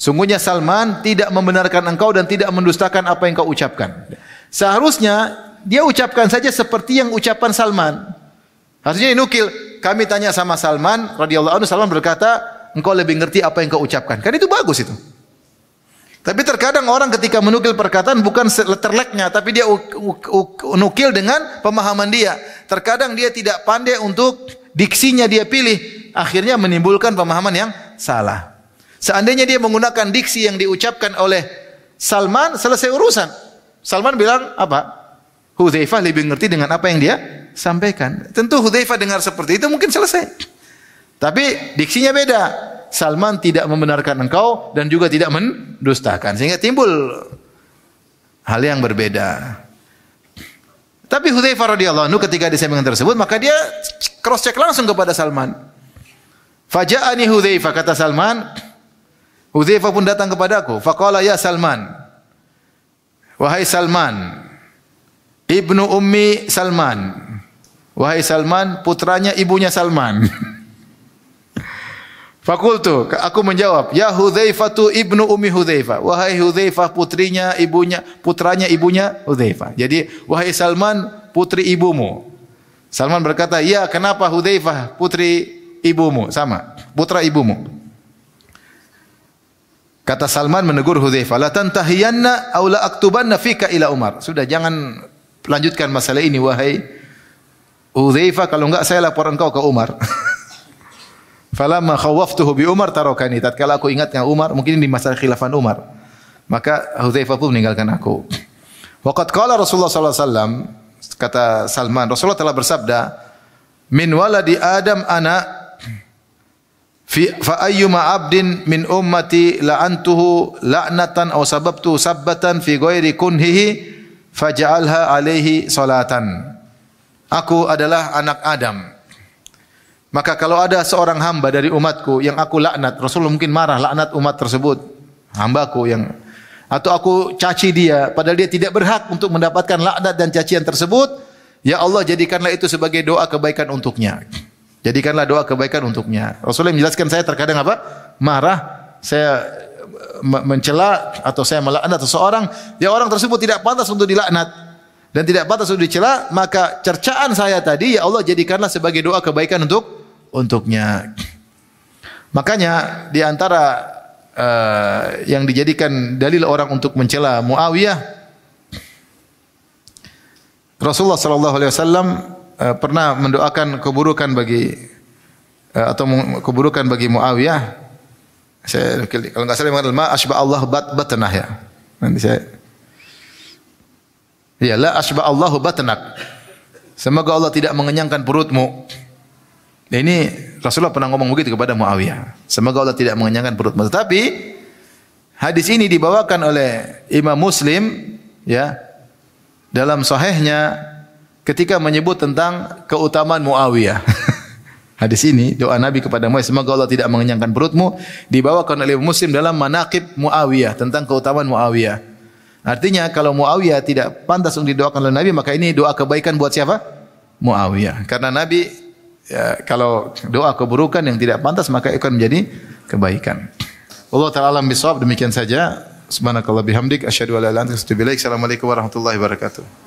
Sungguhnya Salman tidak membenarkan engkau dan tidak mendustakan apa yang kau ucapkan. Seharusnya dia ucapkan saja seperti yang ucapan Salman. Harusnya dinukil. Kami tanya sama Salman radhiyallahu anhu, Salman berkata, engkau lebih ngerti apa yang kau ucapkan. Kan itu bagus itu. Tapi terkadang orang ketika menukil perkataan bukan terleknya, tapi dia nukil dengan pemahaman dia. Terkadang dia tidak pandai untuk diksinya dia pilih, akhirnya menimbulkan pemahaman yang salah. Seandainya dia menggunakan diksi yang diucapkan oleh Salman, selesai urusan. Salman bilang apa? Hudzaifah lebih ngerti dengan apa yang dia sampaikan. Tentu Hudzaifah dengar seperti itu mungkin selesai. Tapi diksinya beda. Salman tidak membenarkan engkau dan juga tidak mendustakan, sehingga timbul hal yang berbeda. Tapi Hudzaifah radhiyallahu anhu ketika disampaikan tersebut, maka dia cross check langsung kepada Salman. Faja'ani Hudzaifah, kata Salman, Hudzaifah pun datang kepadaku. Faqala ya Salman, wahai Salman, ibnu ummi Salman, wahai Salman, putranya ibunya Salman. Fakultu, aku menjawab, ya Hudzaifatu ibnu ummi Hudzaifah. Wahai Hudzaifah, putranya ibunya Hudzaifah. Jadi, wahai Salman, putri ibumu. Salman berkata, ya kenapa Hudzaifah putri ibumu? Sama, putra ibumu. Kata Salman menegur Hudzaifah, la tantahiyanna aw la aktubanna fika ila Umar. Sudah, jangan lanjutkan masalah ini wahai Hudzaifah, kalau enggak saya lapor engkau ke Umar. Falamma khawaftuhu bi Umar tarakani. Tatkala aku ingatkan Umar, mungkin di masa khilafan Umar, maka Hudzaifah pun meninggalkan aku. Waqad qala Rasulullah sallallahu alaihi wasallam, kata Salman, Rasulullah telah bersabda, min waladi Adam ana fa ayyuma abdin min ummati la'antuhu la'natan aw sababtu sabbatan fi ghairi kunhihi faj'alha alaihi salatan. Aku adalah anak Adam. Maka kalau ada seorang hamba dari umatku yang aku laknat, Rasulullah mungkin marah, laknat umat tersebut, hambaku yang, atau aku caci dia, padahal dia tidak berhak untuk mendapatkan laknat dan cacian tersebut, ya Allah jadikanlah itu sebagai doa kebaikan untuknya. Jadikanlah doa kebaikan untuknya. Rasulullah menjelaskan, saya terkadang apa? Marah, saya mencela atau saya melaknat seseorang, ya orang tersebut tidak pantas untuk dilaknat dan tidak pantas untuk dicela, maka cercaan saya tadi, ya Allah jadikanlah sebagai doa kebaikan untuknya. Makanya di antara yang dijadikan dalil orang untuk mencela Muawiyah, Rasulullah sallallahu alaihi wasallam pernah mendoakan keburukan bagi keburukan bagi Muawiyah. Saya kalau enggak salah mengatakan ma asba Allah batnah ya. Nanti saya la asba Allahu batnak. Semoga Allah tidak mengenyangkan perutmu. Dan ini Rasulullah pernah ngomong begitu kepada Muawiyah. Semoga Allah tidak mengenyangkan perutmu. Tetapi hadis ini dibawakan oleh Imam Muslim ya dalam sahihnya ketika menyebut tentang keutamaan Muawiyah. Hadis ini doa Nabi kepada Muawiyah, semoga Allah tidak mengenyangkan perutmu, dibawakan oleh Muslim dalam manaqib Muawiyah, tentang keutamaan Muawiyah. Artinya kalau Muawiyah tidak pantas untuk didoakan oleh Nabi, maka ini doa kebaikan buat siapa? Muawiyah. Karena Nabi ya, kalau doa keburukan yang tidak pantas maka akan menjadi kebaikan. Allah Ta'ala alam bisawab. Demikian saja. Subhanakallah bihamdik asyhadu an la ilaha illa anta astaghfiruka wa atubu ilaik. Assalamualaikum warahmatullahi wabarakatuh.